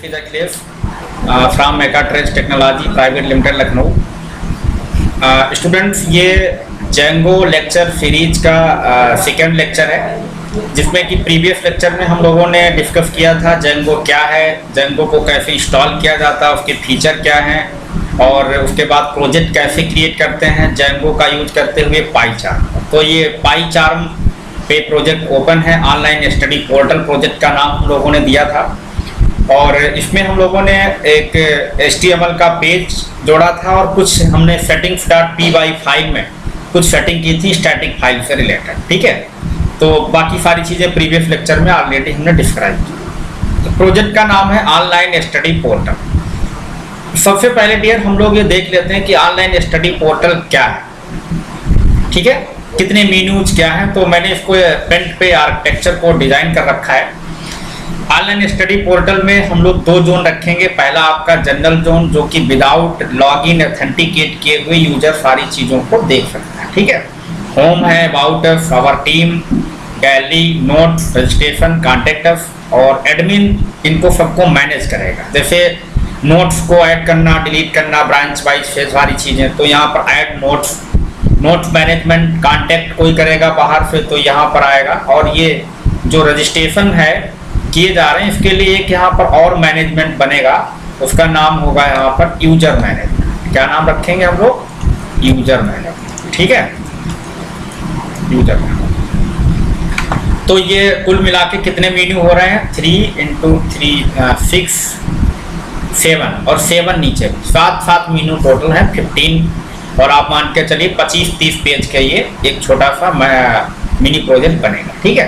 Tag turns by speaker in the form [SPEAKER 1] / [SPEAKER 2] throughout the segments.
[SPEAKER 1] is Akhilesh from Megatrends Technology Private Limited Lucknow. Students ये Django lecture series का second lecture है, जिसमें कि प्रीवियस लेक्चर में हम लोगों ने डिस्कस किया था जेंगो क्या है, जेंगो को कैसे इंस्टॉल किया जाता है, उसके फीचर क्या हैं और उसके बाद प्रोजेक्ट कैसे क्रिएट करते हैं जेंगो का यूज करते हुए पाईचार्म। तो ये पाईचार्म पे प्रोजेक्ट ओपन है, ऑनलाइन स्टडी पोर्टल प्रोजेक्ट का नाम हम लोगों ने दिया था और इसमें हम लोगों ने एक HTML का पेज जोड़ा था और कुछ हमने settings.py फाइल में कुछ सेटिंग की थी स्टैटिक फाइल से रिलेटेड। ठीक है, तो बाकी सारी चीज़ें प्रीवियस लेक्चर में ऑलरेडी हमने डिस्क्राइब की। तो प्रोजेक्ट का नाम है ऑनलाइन स्टडी पोर्टल। सबसे पहले डियर हम लोग ये देख लेते हैं कि ऑनलाइन स्टडी पोर्टल क्या है। ठीक है, कितने मेन्यूज क्या हैं। तो मैंने इसको पेंट पे आर्किटेक्चर को डिजाइन कर रखा है। ऑनलाइन स्टडी पोर्टल में हम लोग दो जोन रखेंगे। पहला आपका जनरल जोन, जो कि विदाउट लॉगिन ऑथेंटिकेट किए हुए यूजर सारी चीज़ों को देख सकता है। ठीक है, होम है, about us, our team, gallery, notes, registration, contact us और एडमिन इनको सबको मैनेज करेगा। जैसे नोट्स को ऐड करना, डिलीट करना, ब्रांच वाइज सारी चीज़ें, तो यहाँ पर ऐड नोट्स मैनेजमेंट, कॉन्टेक्ट कोई करेगा बाहर से तो यहाँ पर आएगा। और ये जो रजिस्ट्रेशन है किए जा रहे हैं, इसके लिए एक यहाँ पर और मैनेजमेंट बनेगा, उसका नाम होगा यहाँ पर यूजर मैनेजमेंट। क्या नाम रखेंगे हम लोग? User management. ठीक है, यूजर मैनेजमेंट। तो ये कुल मिला के कितने मेन्यू हो रहे हैं? 3 × 3 6 7 और 7 नीचे 7 मेन्यू टोटल है 15। और आप मान के चलिए 25-30 पेज का ये एक छोटा सा मिनी प्रोजेक्ट बनेगा। ठीक है,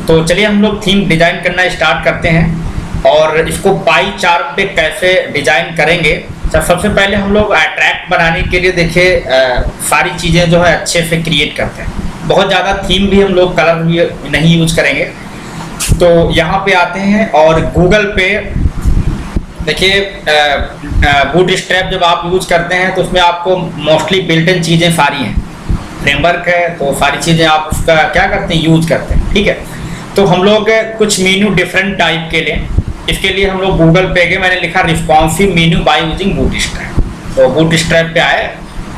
[SPEAKER 1] तो चलिए हम लोग थीम डिजाइन करना स्टार्ट करते हैं और इसको पाई चार्ट पे कैसे डिजाइन करेंगे। सबसे पहले हम लोग अट्रैक्ट बनाने के लिए देखिए सारी चीज़ें जो है अच्छे से क्रिएट करते हैं। बहुत ज़्यादा थीम भी हम लोग कलर भी नहीं यूज करेंगे। तो यहाँ पे आते हैं और गूगल पे देखिए बूटस्ट्रैप जब आप यूज करते हैं तो उसमें आपको मोस्टली बिल्ट इन चीज़ें सारी हैं, फ्रेमवर्क है, तो सारी चीज़ें आप उसका क्या करते हैं, यूज करते हैं। ठीक है, तो हम लोग कुछ मेन्यू डिफरेंट टाइप के लिए, इसके लिए हम लोग गूगल पे गए, मैंने लिखा responsive menu by using bootstrap. तो बूटस्ट्रैप पे आए,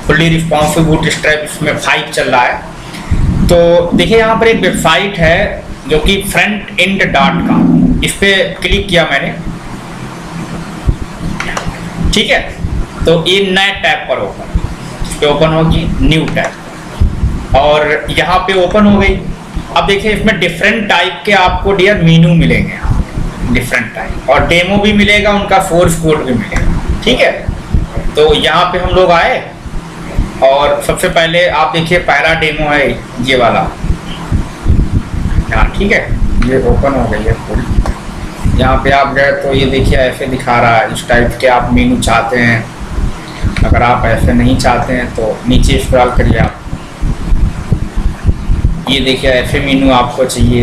[SPEAKER 1] फुल्ली रिस्पॉन्सिव बूटस्ट्रैप, इसमें 5 चल रहा है। तो देखिए यहाँ पर एक वेबसाइट है जो कि frontend.com, इस पर क्लिक किया मैंने। ठीक है, तो ये नए टैब पर ओपन होगी, न्यू टैब, और यहाँ पे ओपन हो गई। अब देखिए इसमें डिफरेंट टाइप के आपको डियर मेनू मिलेंगे, डिफरेंट टाइप, और डेमो भी मिलेगा, उनका सोर्स कोड भी मिलेगा। ठीक है, तो यहाँ पे हम लोग आए और सबसे पहले आप देखिए पहला डेमो है ये वाला। हाँ ठीक है, ये ओपन हो गई है पूरी। यहाँ पे आप गए तो ये देखिए ऐसे दिखा रहा है, इस टाइप के आप मेनू चाहते हैं। अगर आप ऐसे नहीं चाहते हैं तो नीचे स्क्रॉल करिए आप, ये देखिए ऐसे मेनू आपको चाहिए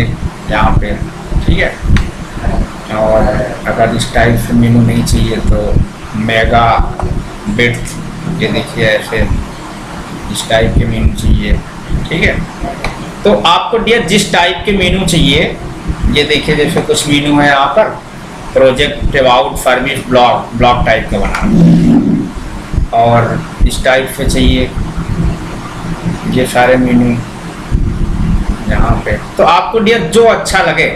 [SPEAKER 1] यहाँ पे। ठीक है, और अगर इस टाइप से मेनू नहीं चाहिए तो मेगा बिट, ये देखिए ऐसे इस टाइप के मेनू चाहिए। ठीक है, तो आपको डियर जिस टाइप के मेनू चाहिए, ये देखिए जैसे कुछ मेनू है यहाँ पर, project, about, service, blog type का बना, और इस टाइप से चाहिए ये सारे मेनू यहाँ पे। तो आपको डियर जो अच्छा लगे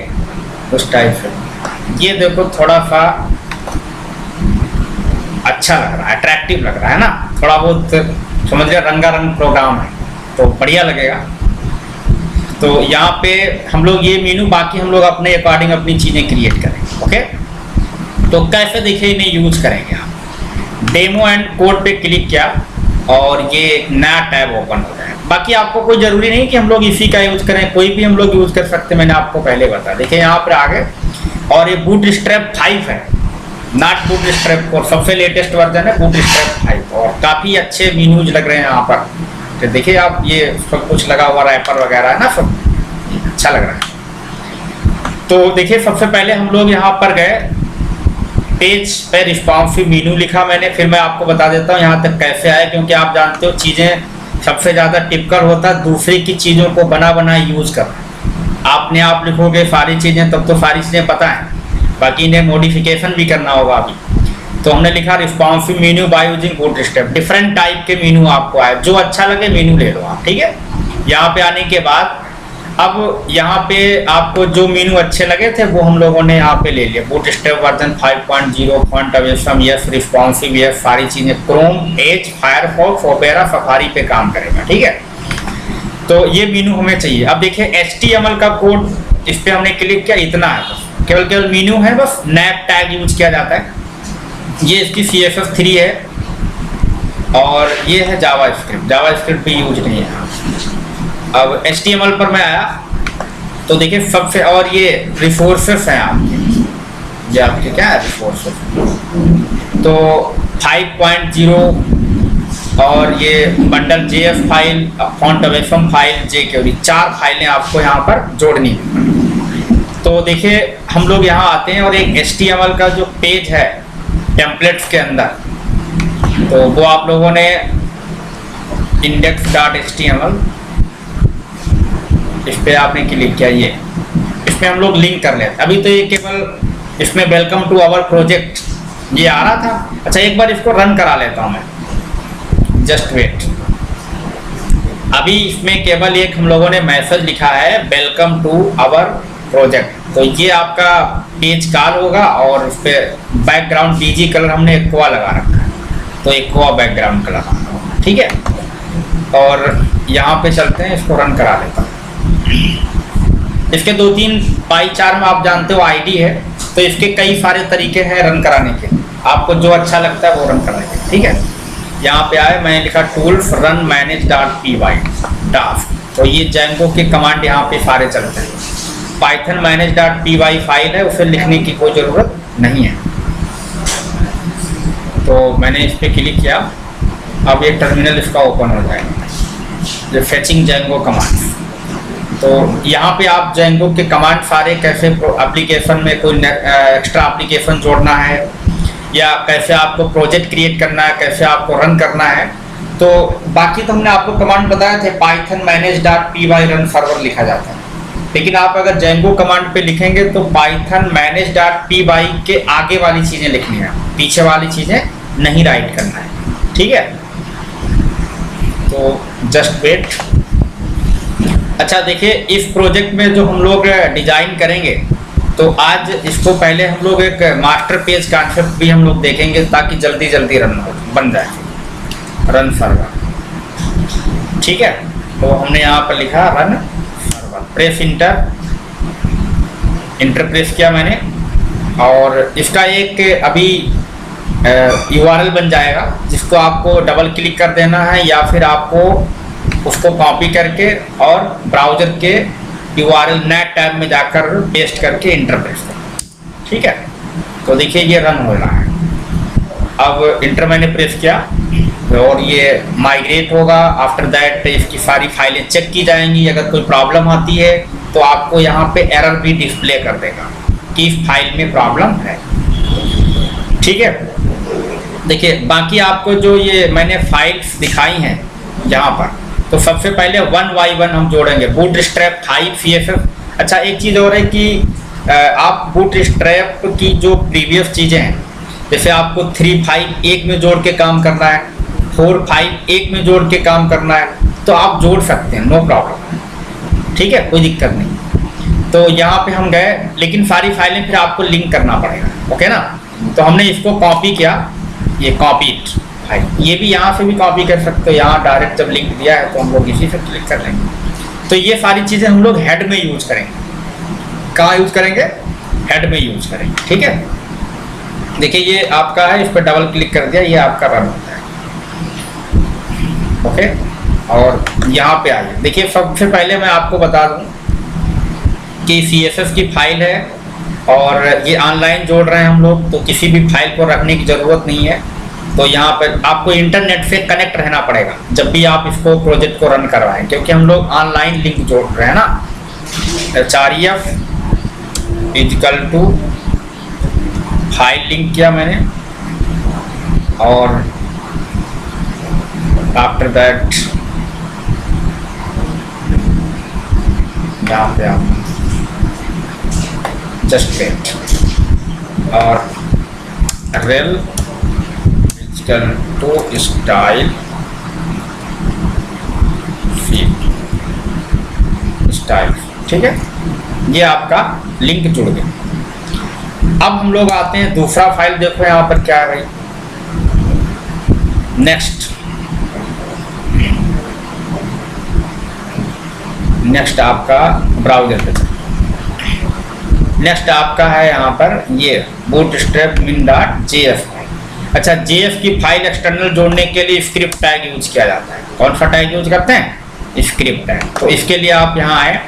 [SPEAKER 1] उस टाइप से। ये देखो थोड़ा सा अच्छा लग रहा है, अट्रैक्टिव लग रहा है ना, थोड़ा बहुत समझ लिया, रंगारंग प्रोग्राम है तो बढ़िया लगेगा। तो यहाँ पे हम लोग ये मेनू, बाकी हम लोग अपने अकॉर्डिंग अपनी चीज़ें क्रिएट करेंगे। ओके, तो कैसे देखिए इन्हें यूज करेंगे आप। डेमो एंड कोड पे क्लिक किया और ये नया टैब ओपन हो जाए। बाकी आपको कोई ज़रूरी नहीं कि हम लोग इसी का यूज़ करें, कोई भी हम लोग यूज़ कर सकते हैं, मैंने आपको पहले बताया। देखिए यहाँ पर आ गए और ये बूटस्ट्रैप 5 है, नॉट बूटस्ट्रैप 4, सबसे लेटेस्ट वर्जन है बूटस्ट्रैप 5, और काफ़ी अच्छे मेनूज लग रहे हैं यहाँ पर। तो देखिए आप, ये सब कुछ लगा हुआ रैपर वगैरह है ना, सब अच्छा लग रहा है। तो देखिए सबसे पहले हम लोग यहाँ पर गए, पेज पे रिस्पॉन्सिव मेनू लिखा मैंने। फिर मैं आपको बता देता हूँ यहाँ तक कैसे आए, क्योंकि आप जानते हो चीज़ें सबसे ज़्यादा टिपिकल होता है दूसरे की चीज़ों को बना यूज़ करना। आपने आप लिखोगे सारी चीज़ें तब तो सारी चीज़ें पता है, बाकी इन्हें मॉडिफिकेशन भी करना होगा अभी। तो हमने लिखा responsive menu by using bootstrap. Different type के मेन्यू आपको आए, जो अच्छा लगे मेन्यू ले लो आप, ठीक है। यहाँ पे आने के बाद अब यहाँ पे आपको जो मेन्यू अच्छे लगे थे वो हम लोगों ने यहाँ पे ले लिया। Bootstrap version 5.0, Font Awesome yes, responsive yes, सारी चीजें Chrome, Edge, Firefox, Opera, Safari पे काम करेगा, ठीक है। तो ये मेन्यू हमें चाहिए। अब देखिए HTML का कोड, इस पे हमने क्लिक किया, इतना है बस, केवल मेन्यू है, बस नैप टैग यूज किया जाता है। ये इसकी CSS3 है और ये है जावास्क्रिप्ट। जावास्क्रिप्ट भी यूज नहीं है। अब HTML पर मैं आया तो देखिए सबसे, और ये रिसोर्सेस हैं आपके, ये आपके क्या है रिसोर्सेस, तो 5.0 और ये bundle JS file, font awesome file, jQuery, 4 फाइलें आपको यहाँ पर जोड़नी है। तो देखिए हम लोग यहाँ आते हैं और एक HTML का जो पेज है टेम्पलेट्स के अंदर, तो वो आप लोगों ने index.html, इस पे आपने क्लिक किया, ये इसमें हम लोग लिंक कर लेते हैं। अभी तो ये केवल इसमें वेलकम टू आवर प्रोजेक्ट ये आ रहा था। अच्छा एक बार इसको रन करा लेता हूँ मैं, जस्ट वेट। अभी इसमें केवल एक हम लोगों ने मैसेज लिखा है वेलकम टू आवर प्रोजेक्ट, तो ये आपका पेज कॉल होगा और उस पर बैकग्राउंड बीजी कलर हमने एक्वा लगा रखा है, तो एक्वा बैकग्राउंड कलर, ठीक है। और यहाँ पे चलते हैं, इसको रन करा लेता हूँ। इसके 2-3 पाई चार में आप जानते हो आईडी है, तो इसके कई सारे तरीके हैं रन कराने के, आपको जो अच्छा लगता है वो रन कराने के, ठीक है। यहाँ पे आए, मैंने लिखा टूल्स रन manage.py टास्क, तो ये जेंगो के कमांड यहाँ पे सारे चलते हैं। पाइथन manage.py फाइल है, उसे लिखने की कोई ज़रूरत नहीं है। तो मैंने इस पर क्लिक किया, अब ये टर्मिनल इसका ओपन हो जाएगा, जो फेचिंग जेंगो कमांड। तो यहाँ पे आप जेंगो के कमांड सारे, कैसे एप्लीकेशन में कोई एक्स्ट्रा एप्लीकेशन जोड़ना है या कैसे आपको प्रोजेक्ट क्रिएट करना है, कैसे आपको रन करना है, तो बाकी तो हमने आपको कमांड बताए थे। पाइथन manage.py रन सर्वर लिखा जाता है, लेकिन आप अगर जेंगो कमांड पे लिखेंगे तो पाइथन manage.py के आगे वाली चीज़ें लिखनी है, पीछे वाली चीज़ें नहीं राइट करना है, ठीक है। तो जस्ट वेट। अच्छा देखिए, इस प्रोजेक्ट में जो हम लोग डिजाइन करेंगे, तो आज इसको पहले हम लोग एक मास्टर पेज कॉन्सेप्ट भी हम लोग देखेंगे, ताकि जल्दी जल्दी रन बन जाए, रन सर्वर, ठीक है। तो हमने यहाँ पर लिखा run server, press enter press किया मैंने, और इसका एक अभी URL बन जाएगा, जिसको आपको डबल क्लिक कर देना है, या फिर आपको उसको कॉपी करके और ब्राउज़र के URL नेट टैब में जाकर पेस्ट करके इंटर प्रेस करना, ठीक है। तो देखिए ये रन हो रहा है। अब इंटर मैंने प्रेस किया और ये माइग्रेट होगा। आफ्टर दैट इसकी सारी फाइलें चेक की जाएंगी, अगर कोई प्रॉब्लम आती है तो आपको यहाँ पे एरर भी डिस्प्ले कर देगा कि इस फाइल में प्रॉब्लम है, ठीक है। देखिए बाकी आपको जो ये मैंने फाइल्स दिखाई हैं यहाँ पर, तो सबसे पहले 1 by 1 हम जोड़ेंगे। Bootstrap 5 CSS। अच्छा एक चीज़ और है कि आप बूटस्ट्रैप की जो प्रीवियस चीज़ें हैं, जैसे आपको 3.5 एक में जोड़ के काम करना है, 4.5 एक में जोड़ के काम करना है, तो आप जोड़ सकते हैं, नो प्रॉब्लम, ठीक है, कोई दिक्कत नहीं। तो यहाँ पे हम गए, लेकिन सारी फाइलें फिर आपको लिंक करना पड़ेगा, ओके ना। तो हमने इसको कॉपी किया, ये कॉपीड फाइल, ये भी यहाँ से भी कॉपी कर सकते हो। यहाँ डायरेक्ट जब लिंक दिया है तो हम लोग इसी से क्लिक कर लेंगे। तो ये सारी चीज़ें हम लोग हेड में यूज करेंगे। कहाँ यूज करेंगे? हेड में यूज करेंगे, ठीक है। देखिए ये आपका है, इस पर डबल क्लिक कर दिया, ये आपका रन होता है, ओके। और यहाँ पे आइए, देखिए सबसे पहले मैं आपको बता दूँ कि CSS की फाइल है और ये ऑनलाइन जोड़ रहे हैं हम लोग, तो किसी भी फाइल को रखने की ज़रूरत नहीं है। तो यहाँ पर आपको इंटरनेट से कनेक्ट रहना पड़ेगा जब भी आप इसको प्रोजेक्ट को रन करवाएं, क्योंकि हम लोग ऑनलाइन लिंक जोड़ रहे हैं ना। href equal to file link किया मैंने, और आफ्टर दैट यहाँ पे आप जस्ट वेट, और rel equal to style feed style, ठीक है। ये आपका लिंक जुड़ गया। अब हम लोग आते हैं दूसरा फाइल, देखो यहाँ पर क्या है भाई, नेक्स्ट आपका ब्राउजर पे, नेक्स्ट आपका है यहाँ पर ये बूटस्ट्रैप min.jf। अच्छा, JF की फाइल एक्सटर्नल जोड़ने के लिए स्क्रिप्ट टैग यूज किया जाता है। कौन सा टैग यूज करते हैं? Script tag. तो इसके लिए आप यहाँ आए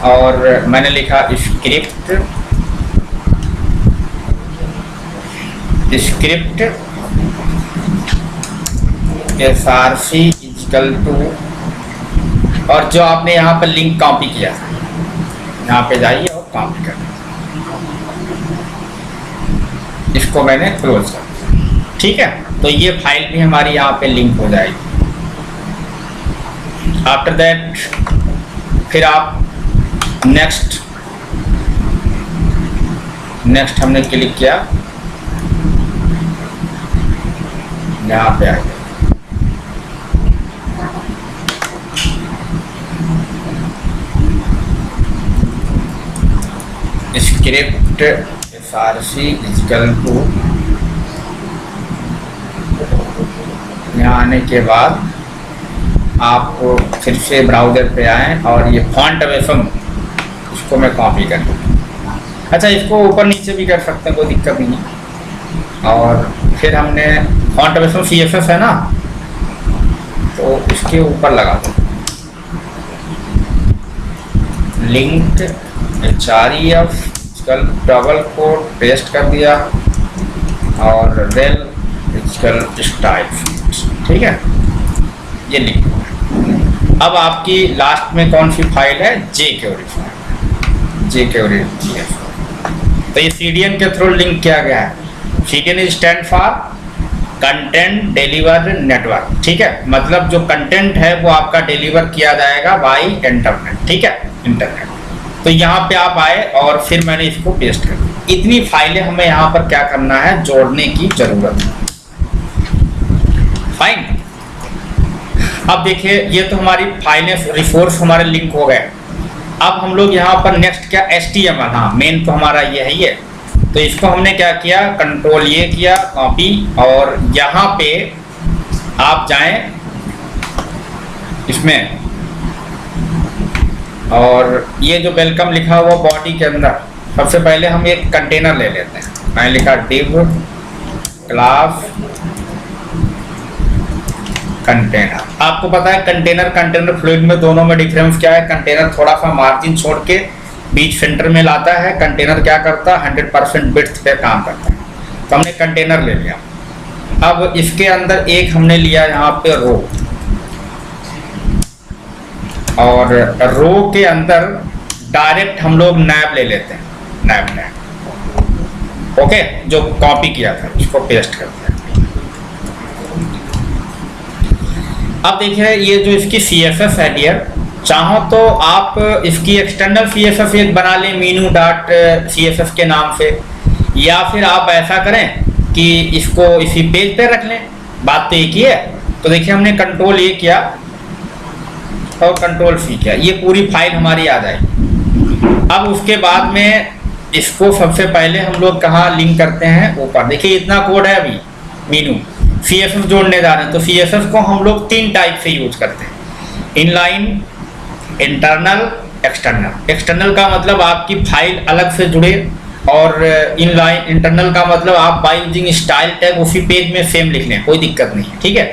[SPEAKER 1] और मैंने लिखा स्क्रिप्ट src इक्वल टू, और जो आपने यहाँ पर लिंक कॉपी किया था, यहाँ पे जाइए और कॉपी कर, इसको मैंने क्लोज कर दिया, ठीक है। तो ये फाइल भी हमारी यहाँ पे लिंक हो जाएगी। आफ्टर दैट फिर आप नेक्स्ट हमने क्लिक किया, यहाँ पे आ गया। स्क्रिप्ट src इक्वल टू, यहाँ आने के बाद आप फिर से ब्राउज़र पे आए और ये फॉन्ट वेफम, इसको मैं कॉपी कर दूँ। अच्छा, इसको ऊपर नीचे भी कर सकते हैं, कोई दिक्कत नहीं। और फिर हमने फॉन्ट वेफम CSS है ना, तो इसके ऊपर लगा दो link href, double quote paste कर दिया और रेल स्टाइल, ठीक है। ये लिंक। अब आपकी लास्ट में कौन सी फाइल है? jQuery file, jQuery। तो ये CDN के थ्रू लिंक किया गया है। CDN stand for content deliver network, ठीक है। मतलब जो कंटेंट है वो आपका डिलीवर किया जाएगा बाय इंटरनेट, ठीक है, इंटरनेट। तो यहाँ पे आप आए और फिर मैंने इसको पेस्ट कर दिया। इतनी फाइलें हमें यहाँ पर क्या करना है, जोड़ने की जरूरत है। फाइन। अब देखिए, ये तो हमारी फाइलें रिसोर्स हमारे लिंक हो गए। अब हम लोग यहाँ पर नेक्स्ट क्या, HTML, हाँ मेन तो हमारा ये है। ये तो इसको हमने क्या किया, कंट्रोल ये किया, कॉपी, और यहाँ पे आप जाएं इसमें, और ये जो वेलकम लिखा हुआ बॉडी के अंदर, सबसे पहले हम एक कंटेनर ले लेते हैं। मैंने लिखा div क्लास कंटेनर। आपको पता है कंटेनर फ्लूइड में दोनों में डिफरेंस क्या है? कंटेनर थोड़ा सा मार्जिन छोड़ के बीच सेंटर में लाता है, कंटेनर क्या करता है, 100% विड्थ पे काम करता है। तो हमने कंटेनर ले लिया। अब इसके अंदर एक हमने लिया यहाँ पे रो, और रो के अंदर डायरेक्ट हम लोग नैब ले लेते हैं, नैब, ओके, जो कॉपी किया था इसको पेस्ट करते हैं। अब देखिए, ये जो इसकी CSS है डियर, चाहो तो आप इसकी एक्सटर्नल CSS एक बना लें menu.css के नाम से, या फिर आप ऐसा करें कि इसको इसी पेज पे रख लें। बात तो एक ही है। तो देखिए, हमने कंट्रोल ए किया और कंट्रोल C किया, ये पूरी फाइल हमारी आ जाएगी। अब उसके बाद में इसको सबसे पहले हम लोग कहाँ लिंक करते हैं, ऊपर। देखिए, इतना कोड है अभी, मीनू CSS जोड़ने जा रहे हैं। तो CSS को हम लोग 3 टाइप से यूज करते हैं, इनलाइन, इंटरनल, एक्सटर्नल। एक्सटर्नल का मतलब आपकी फाइल अलग से जुड़े, और इनलाइन इंटरनल का मतलब आप बाय यूजिंग स्टाइल टैग उसी पेज में सेम लिख लें, कोई दिक्कत नहीं है, ठीक है।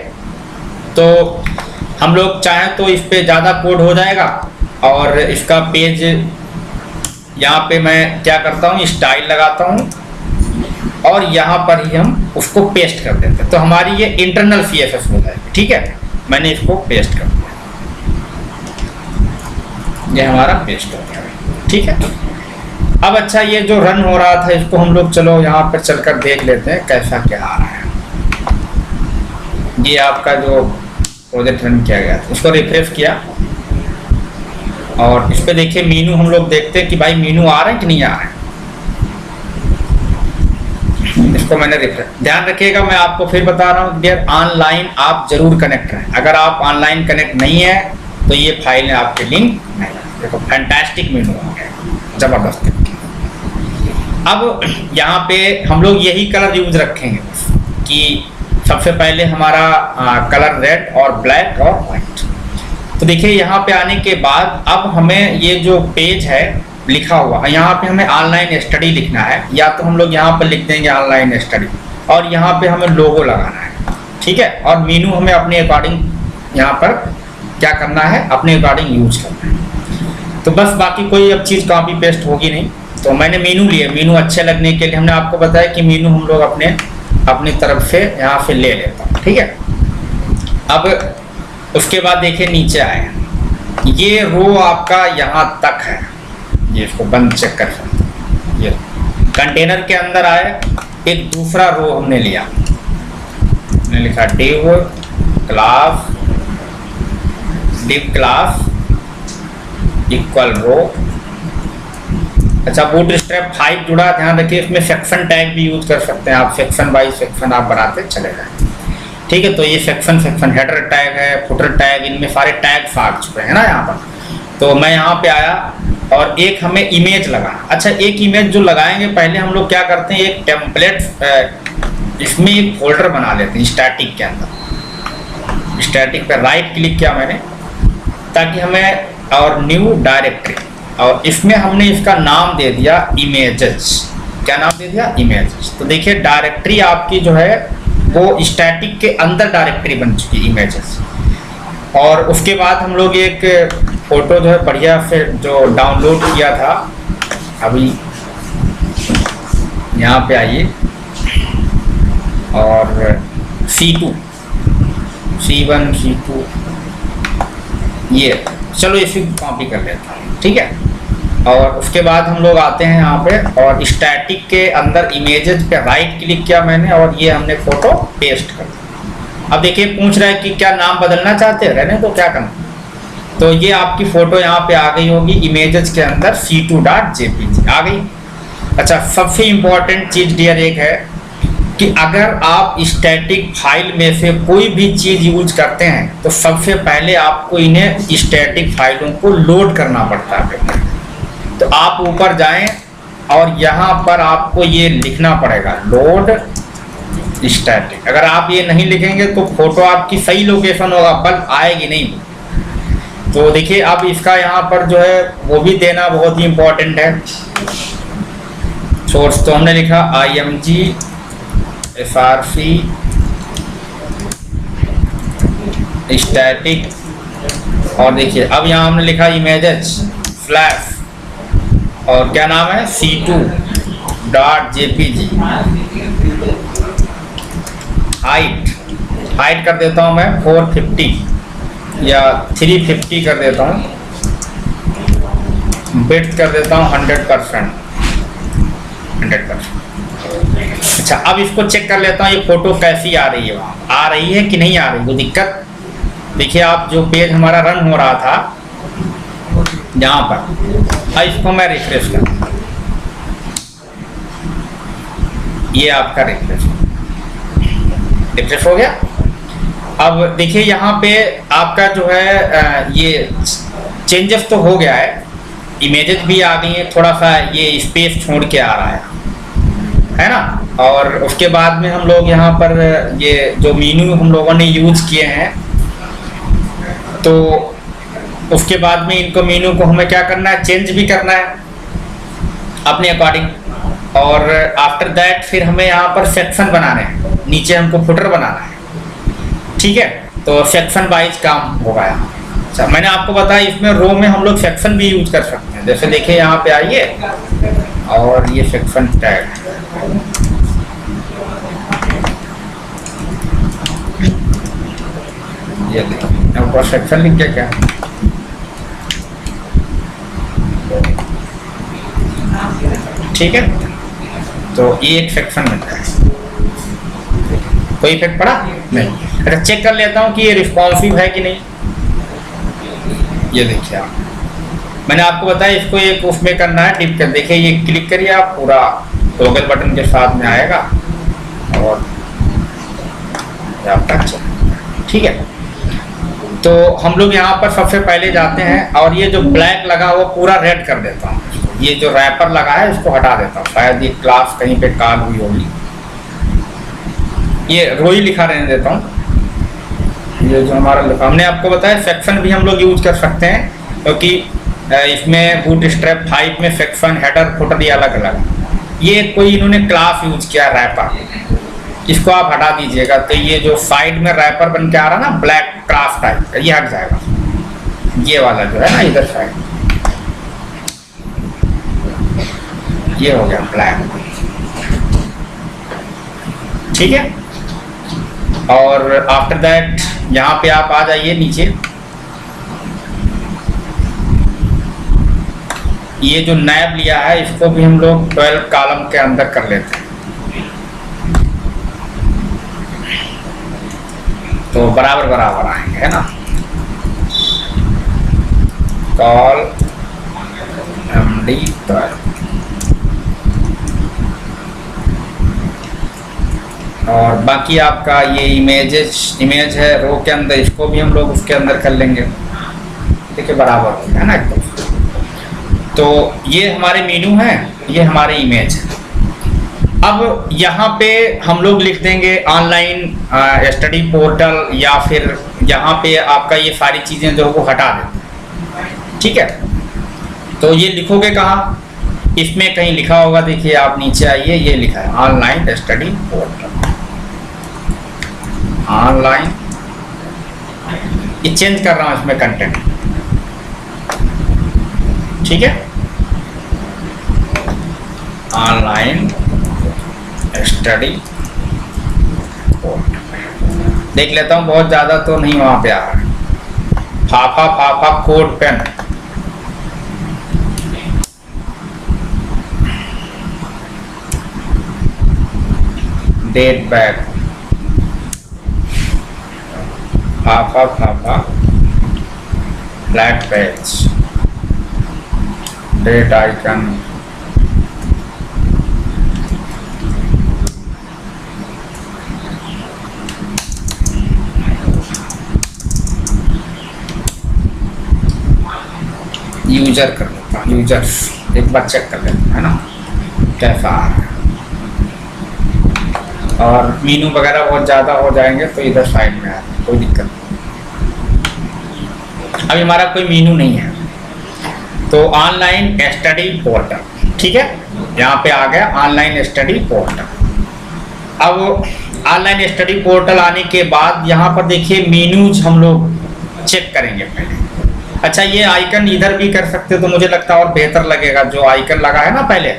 [SPEAKER 1] तो हम लोग चाहें तो इस पे ज़्यादा कोड हो जाएगा, और इसका पेज यहाँ पे मैं क्या करता हूँ, स्टाइल लगाता हूँ और यहाँ पर ही हम उसको पेस्ट कर देते हैं। तो हमारी ये इंटरनल CSS हो जाएगी, ठीक है। मैंने इसको पेस्ट कर दिया, ये हमारा पेस्ट हो गया, ठीक है। अब अच्छा, ये जो रन हो रहा था इसको हम लोग चलो यहाँ पर चलकर देख लेते हैं कैसा क्या आ रहा है। ये आपका जो प्रोजेक्ट रन किया गया था, उसको रिफ्रेश किया, और इस पे देखिए मीनू हम लोग देखते हैं कि भाई मीनू आ रहा है कि नहीं आ रहा है। इसको मैंने ध्यान रखिएगा, मैं आपको फिर बता रहा हूँ डियर, ऑनलाइन आप जरूर कनेक्ट रहें। अगर आप ऑनलाइन कनेक्ट नहीं है तो ये फाइल आपके लिंक नहीं। देखो फैंटास्टिक मेनू आ गया, जबरदस्त। अब यहाँ पे हम लोग यही कलर यूज रखेंगे कि सबसे पहले हमारा कलर रेड और ब्लैक और व्हाइट। तो देखिए यहाँ पे आने के बाद अब हमें ये जो पेज है लिखा हुआ, यहाँ पे हमें ऑनलाइन स्टडी लिखना है, या तो हम लोग यहाँ पर लिख देंगे ऑनलाइन स्टडी और यहाँ पे हमें लोगो लगाना है, ठीक है। और मीनू हमें अपने अकॉर्डिंग यहाँ पर क्या करना है, अपने अकॉर्डिंग यूज करना है। तो बस बाकी कोई अब चीज़ कॉपी पेस्ट होगी नहीं। तो मैंने मीनू लिए, मीनू अच्छे लगने के लिए हमने आपको बताया कि मीनू हम लोग अपनी तरफ से यहाँ से ले लेता हूँ, ठीक है। अब उसके बाद देखिए नीचे आए, ये रो आपका यहाँ तक है, ये इसको बंद चेक कर सकते हैं। ये कंटेनर के अंदर आए, एक दूसरा रो हमने लिया, हमने लिखा div क्लास इक्वल रो। अच्छा, बूटस्ट्रैप 5 जुड़ा, ध्यान रखिए इसमें सेक्शन टैग भी यूज कर सकते हैं आप, सेक्शन बाई सेक्शन आप बनाते चले जाए, ठीक है। तो ये सेक्शन हेडर टैग है, फुटर टैग, इनमें सारे टैग्स आ चुके हैं ना यहाँ पर। तो मैं यहाँ पे आया और एक हमें इमेज लगाना। अच्छा, एक इमेज जो लगाएंगे पहले हम लोग क्या करते हैं, एक टेम्पलेट इसमें एक फोल्डर बना लेते हैं स्टैटिक के अंदर। स्टैटिक पर राइट क्लिक किया मैंने ताकि हमें, और न्यू डायरेक्टरी, और इसमें हमने इसका नाम दे दिया इमेजेस। क्या नाम दे दिया, इमेजेस। तो देखिए डायरेक्टरी आपकी जो है वो स्टैटिक के अंदर डायरेक्टरी बन चुकी इमेजेस। और उसके बाद हम लोग एक फोटो जो है बढ़िया से जो डाउनलोड किया था, अभी यहाँ पे आइए और C2 C1 C2 ये, चलो इसी कॉपी कर लेता हूँ, ठीक है। और उसके बाद हम लोग आते हैं यहाँ पे और स्टैटिक के अंदर इमेजेस पे राइट क्लिक किया मैंने और ये हमने फोटो पेस्ट कर दिया। अब देखिए पूछ रहा है कि क्या नाम बदलना चाहते हैं, रहने तो क्या करना। तो ये आपकी फोटो यहाँ पे आ गई होगी इमेजेस के अंदर c2.jpg आ गई। अच्छा, सबसे इम्पोर्टेंट चीज डियर एक है कि अगर आप स्टैटिक फाइल में से कोई भी चीज यूज करते हैं तो सबसे पहले आपको इन्हें स्टैटिक फाइलों को लोड करना पड़ता है। तो आप ऊपर जाएं और यहाँ पर आपको ये लिखना पड़ेगा लोड स्टैटिक। अगर आप ये नहीं लिखेंगे तो फोटो आपकी सही लोकेशन होगा पर आएगी नहीं। तो देखिए अब इसका यहाँ पर जो है वो भी देना बहुत ही इम्पोर्टेंट है। सोर्स तो हमने लिखा img src स्टैटिक, और देखिए अब यहाँ हमने लिखा इमेजेस फ्लैश और क्या नाम है c2.jpg। हाइट कर देता हूँ मैं 450 या 350 कर देता हूँ, विड्थ कर देता हूँ 100%। अच्छा, अब इसको चेक कर लेता हूँ ये फोटो कैसी आ रही है, वहाँ आ रही है कि नहीं आ रही। वो दिक्कत देखिए आप जो पेज हमारा रन हो रहा था यहाँ पर, अब इसको मैं रिफ्रेश कर, ये आपका रिफ्रेश हो गया। अब देखिए यहाँ पे आपका जो है ये चेंजेस तो हो गया है, इमेजेस भी आ गई हैं, थोड़ा सा ये स्पेस छोड़ के आ रहा है ना। और उसके बाद में हम लोग यहाँ पर ये जो मेन्यू हम लोगों ने यूज किए हैं, तो उसके बाद में इनको मेन्यू को हमें क्या करना है, चेंज भी करना है अपने अकॉर्डिंग। और आफ्टर दैट फिर हमें यहाँ पर सेक्शन बनाने हैं, नीचे हमको फुटर बनाना है, ठीक है। तो सेक्शन वाइज काम होगा यहाँ। अच्छा, मैंने आपको बताया इसमें रो में हम लोग सेक्शन भी यूज कर सकते हैं। जैसे देखिए यहाँ पे आइए और ये सेक्शन टैग, ये देखिए ऊपर सेक्शन लिख दिया क्या, ठीक है। तो ये एक सेक्शन बनता है, कोई इफेक्ट पड़ा नहीं। अच्छा, चेक कर लेता हूँ कि ये रिस्पॉन्सिव है कि नहीं। ये देखिए आप, मैंने आपको बताया इसको एक उसमें करना है, टिप कर देखिए, ये क्लिक करिए आप, पूरा टॉगल बटन के साथ में आएगा आपका चेक। ठीक है, तो हम लोग यहाँ पर सबसे पहले जाते हैं और ये जो ब्लैक लगा हुआ पूरा रेड कर देता हूँ। ये जो रैपर लगा है इसको हटा देता हूँ, शायद ये क्लास कहीं पे काल हुई होगी। ये रोई लिखा रहने देता हूँ। ये जो हमारा हमने आपको बताया सेक्शन भी हम लोग यूज कर सकते हैं, क्योंकि इसमें बूट स्ट्रैप 5 में सेक्शन, हेडर, फुटर ये अलग अलग। ये कोई इन्होंने क्लास यूज किया रैपर, इसको आप हटा दीजिएगा। तो ये जो साइड में रैपर बन के आ रहा ना ब्लैक क्राफ्ट टाइप, ये हट जाएगा। ये वाला जो है ना इधर साइड, ये हो गया ब्लैक। ठीक है, और आफ्टर दैट यहाँ पे आप आ जाइए नीचे। ये जो नैब लिया है इसको भी हम लोग 12 कॉलम के अंदर कर लेते हैं, तो बराबर बराबर आएंगे, है ना। कॉल MD 12 और बाकी आपका ये इमेज है रो के अंदर, इसको भी हम लोग उसके अंदर कर लेंगे। देखिए बराबर है ना एकदम। तो ये हमारे मेनू है, ये हमारे इमेज है। अब यहाँ पे हम लोग लिख देंगे ऑनलाइन स्टडी पोर्टल, या फिर यहाँ पे आपका ये सारी चीज़ें जो वो हटा देते। ठीक है, तो ये लिखोगे कहाँ, इसमें कहीं लिखा होगा, देखिए आप नीचे आइए, ये लिखा है ऑनलाइन स्टडी पोर्टल। ऑनलाइन, ये चेंज कर रहा हूँ इसमें कंटेंट। ठीक है, ऑनलाइन स्टडी पोर्टल देख लेता हूँ, बहुत ज़्यादा तो नहीं वहाँ पे आ रहा है। Fa fa code pen, that bag, fa fa black page, that icon, user कर लेता हूँ, यूजर एक बार चेक कर लेता है ना कैसा आ रहा है। और मीनू वगैरह बहुत ज़्यादा हो जाएंगे तो इधर साइड में आ, कोई दिक्कत नहीं। अभी हमारा कोई मीनू नहीं है, तो ऑनलाइन स्टडी पोर्टल। ठीक है, यहाँ पे आ गया ऑनलाइन स्टडी पोर्टल। अब ऑनलाइन स्टडी पोर्टल आने के बाद यहाँ पर देखिए मेनूज हम लोग चेक करेंगे पहले। अच्छा, ये आइकन इधर भी कर सकते हो तो मुझे लगता है और बेहतर लगेगा। जो आइकन लगा है ना पहले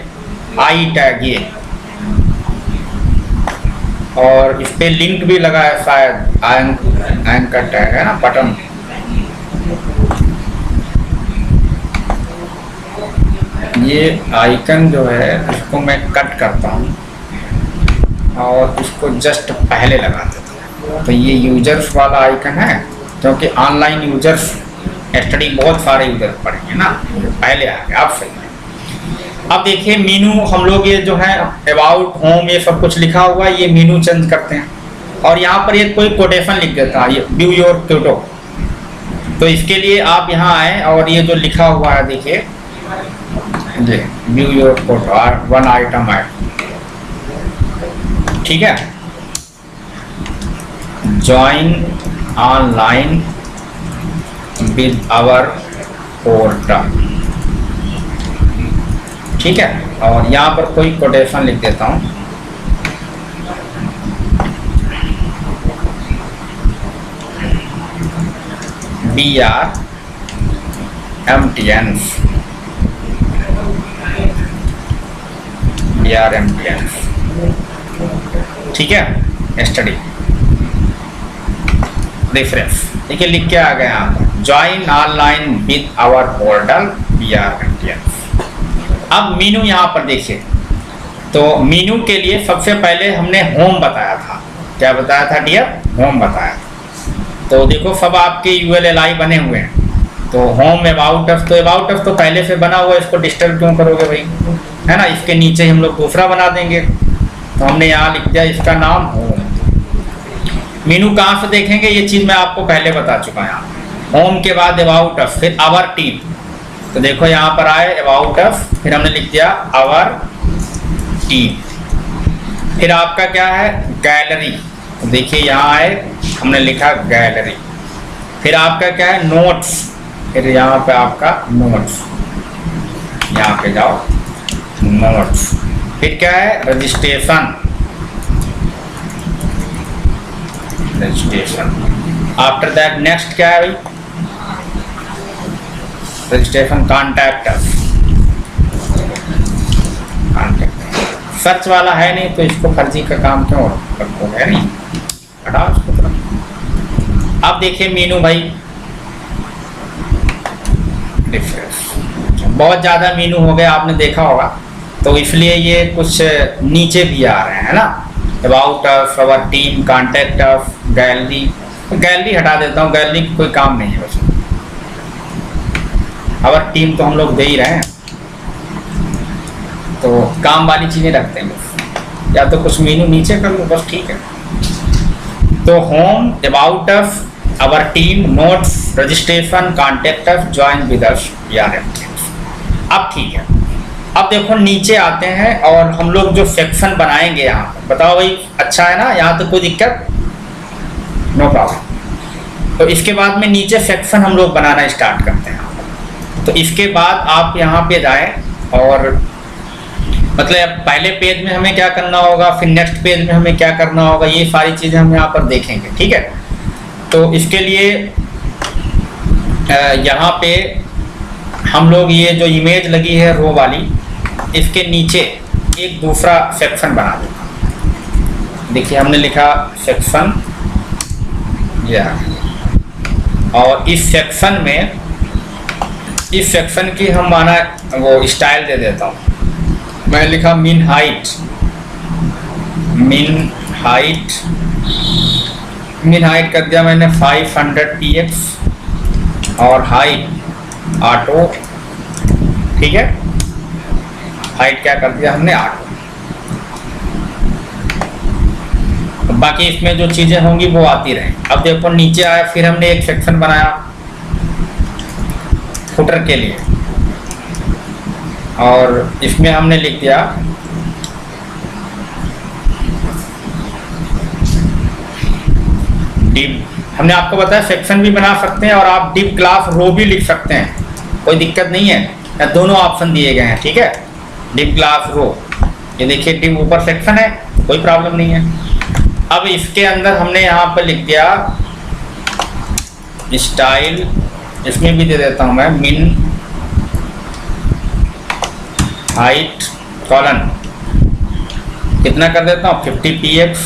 [SPEAKER 1] आई टैग, ये और इस पे लिंक भी लगा है शायद, एंकर टैग है ना, बटन। ये आइकन जो है इसको मैं कट करता हूँ और इसको जस्ट पहले लगा देता हूँ। तो ये यूजर्स वाला आइकन है, क्योंकि ऑनलाइन यूजर्स स्टडी बहुत सारे यूजर पढ़ेंगे ना, पहले आ गया। अब सही है। अब देखिए मीनू हम लोग ये जो है अबाउट, होम, ये सब कुछ लिखा हुआ है, ये मीनू चेंज करते हैं और यहाँ पर ये कोई कोटेशन लिख देता है, ये व्यू योर टोटो। तो इसके लिए आप यहाँ आए और ये जो लिखा हुआ है देखिए, व्यू योर टोटो, 1 आइटम है। ठीक है, join online with our portal. ठीक है, और यहाँ पर कोई कोटेशन लिख देता हूँ, BRMTN। ठीक है, स्टडी रेफरेंस देखिए लिख के आ गया यहाँ पर, join online with our portal BRMTN। अब मीनू यहाँ पर देखिए, तो मीनू के लिए सबसे पहले हमने होम बताया था। क्या बताया था डियर? होम बताया था। तो देखो सब आपके ULLI बने हुए हैं, तो होम अबाउट अस, तो अबाउट अस तो पहले से बना हुआ है, इसको डिस्टर्ब क्यों करोगे भाई, है ना। इसके नीचे हम लोग दूसरा बना देंगे, तो हमने यहाँ लिख दिया इसका नाम होम। मीनू कहाँ से देखेंगे, ये चीज मैं आपको पहले बता चुका हूँ। होम के बाद अबाउट अस, फिर आवर टीम। तो देखो यहाँ पर आए अबाउट अस, फिर हमने लिख दिया आवर टीम। फिर आपका क्या है, गैलरी। तो देखिए यहाँ आए, हमने लिखा गैलरी। फिर आपका क्या है, नोट्स। फिर यहाँ पे आपका नोट्स, यहाँ पे जाओ नोट्स। फिर क्या है, registration. Registration after that next क्या है भाई, रजिस्ट्रेशन कॉन्टैक्ट अस। सर्च वाला है नहीं तो इसको फर्जी का काम क्यों रखो, है नहीं, हटाओ इसको तुरंत। अब देखिए मीनू भाई, बहुत ज़्यादा मीनू हो गया, आपने देखा होगा, तो इसलिए ये कुछ नीचे भी आ रहे हैं ना। About us, our team, contact us, gallery. Gallery हटा देता हूँ, गैलरी की कोई काम नहीं है वैसे। आवर टीम तो हम लोग दे ही रहे हैं, तो काम वाली चीज़ें रखते हैं बस, या तो कुछ मीनू नीचे कर लो बस, ठीक है। तो home, about us, our team, notes, registration, contact us, join with us, यार अब ठीक है। अब देखो नीचे आते हैं और हम लोग जो सेक्शन बनाएंगे यहाँ पर, बताओ भाई अच्छा है ना, यहाँ तो कोई दिक्कत, नो प्रॉब्लम। तो इसके बाद में नीचे सेक्शन हम लोग बनाना स्टार्ट करते हैं। तो इसके बाद आप यहाँ पे जाएं और मतलब पहले पेज में हमें क्या करना होगा, फिर नेक्स्ट पेज में हमें क्या करना होगा, ये सारी चीज़ें हम यहाँ पर देखेंगे, ठीक है। तो इसके लिए यहाँ पे हम लोग ये जो इमेज लगी है रो वाली, इसके नीचे एक दूसरा सेक्शन बना देंगे। देखिए हमने लिखा सेक्शन, और इस सेक्शन में, इस सेक्शन की हम माना वो स्टाइल दे देता हूँ। मैं लिखा मिन हाइट, मिन हाइट, मिन हाइट कर दिया मैंने 500 px और हाइट ऑटो, ठीक है। हाइट क्या कर दिया हमने, ऑटो। तो बाकी इसमें जो चीज़ें होंगी वो आती रहें। अब देखो नीचे आया, फिर हमने एक सेक्शन बनाया फुटर के लिए, और इसमें हमने लिख दिया डिव। हमने आपको बताया सेक्शन भी बना सकते हैं और आप डिव क्लास रो भी लिख सकते हैं, कोई दिक्कत नहीं है, दोनों ऑप्शन दिए गए हैं, ठीक है। डिव क्लास रो, ये देखिए डिव ऊपर सेक्शन है, कोई प्रॉब्लम नहीं है। अब इसके अंदर हमने यहाँ पर लिख दिया स्टाइल, इसमें भी दे देता हूँ मैं मिन हाइट कॉलन, कितना कर देता हूँ 50 px,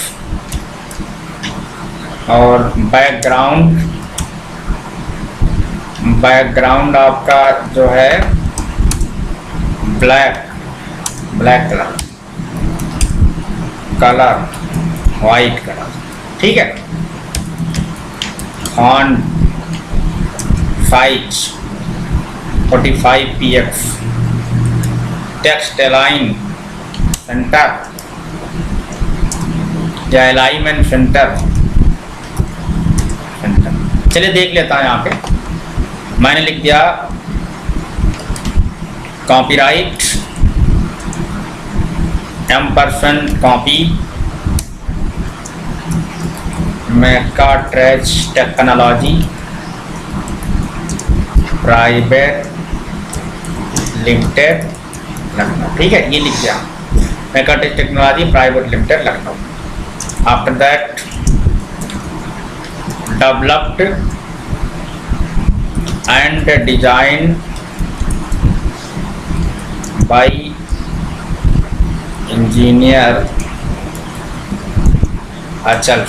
[SPEAKER 1] और बैकग्राउंड, बैकग्राउंड आपका जो है black, black colour, colour white colour, ठीक है। Font size 45 px, text align centre या अलाइनमेंट सेंटर, चलिए देख लेता हूँ। यहाँ पे मैंने लिख दिया कॉपीराइट % कॉपी मैकाट्रेज टेक्नोलॉजी प्राइवेट लिमिटेड लखनऊ, ठीक है, ये लिख दिया मैकाट्रेज technology private limited Lucknow. After that developed and designed by engineer अचल,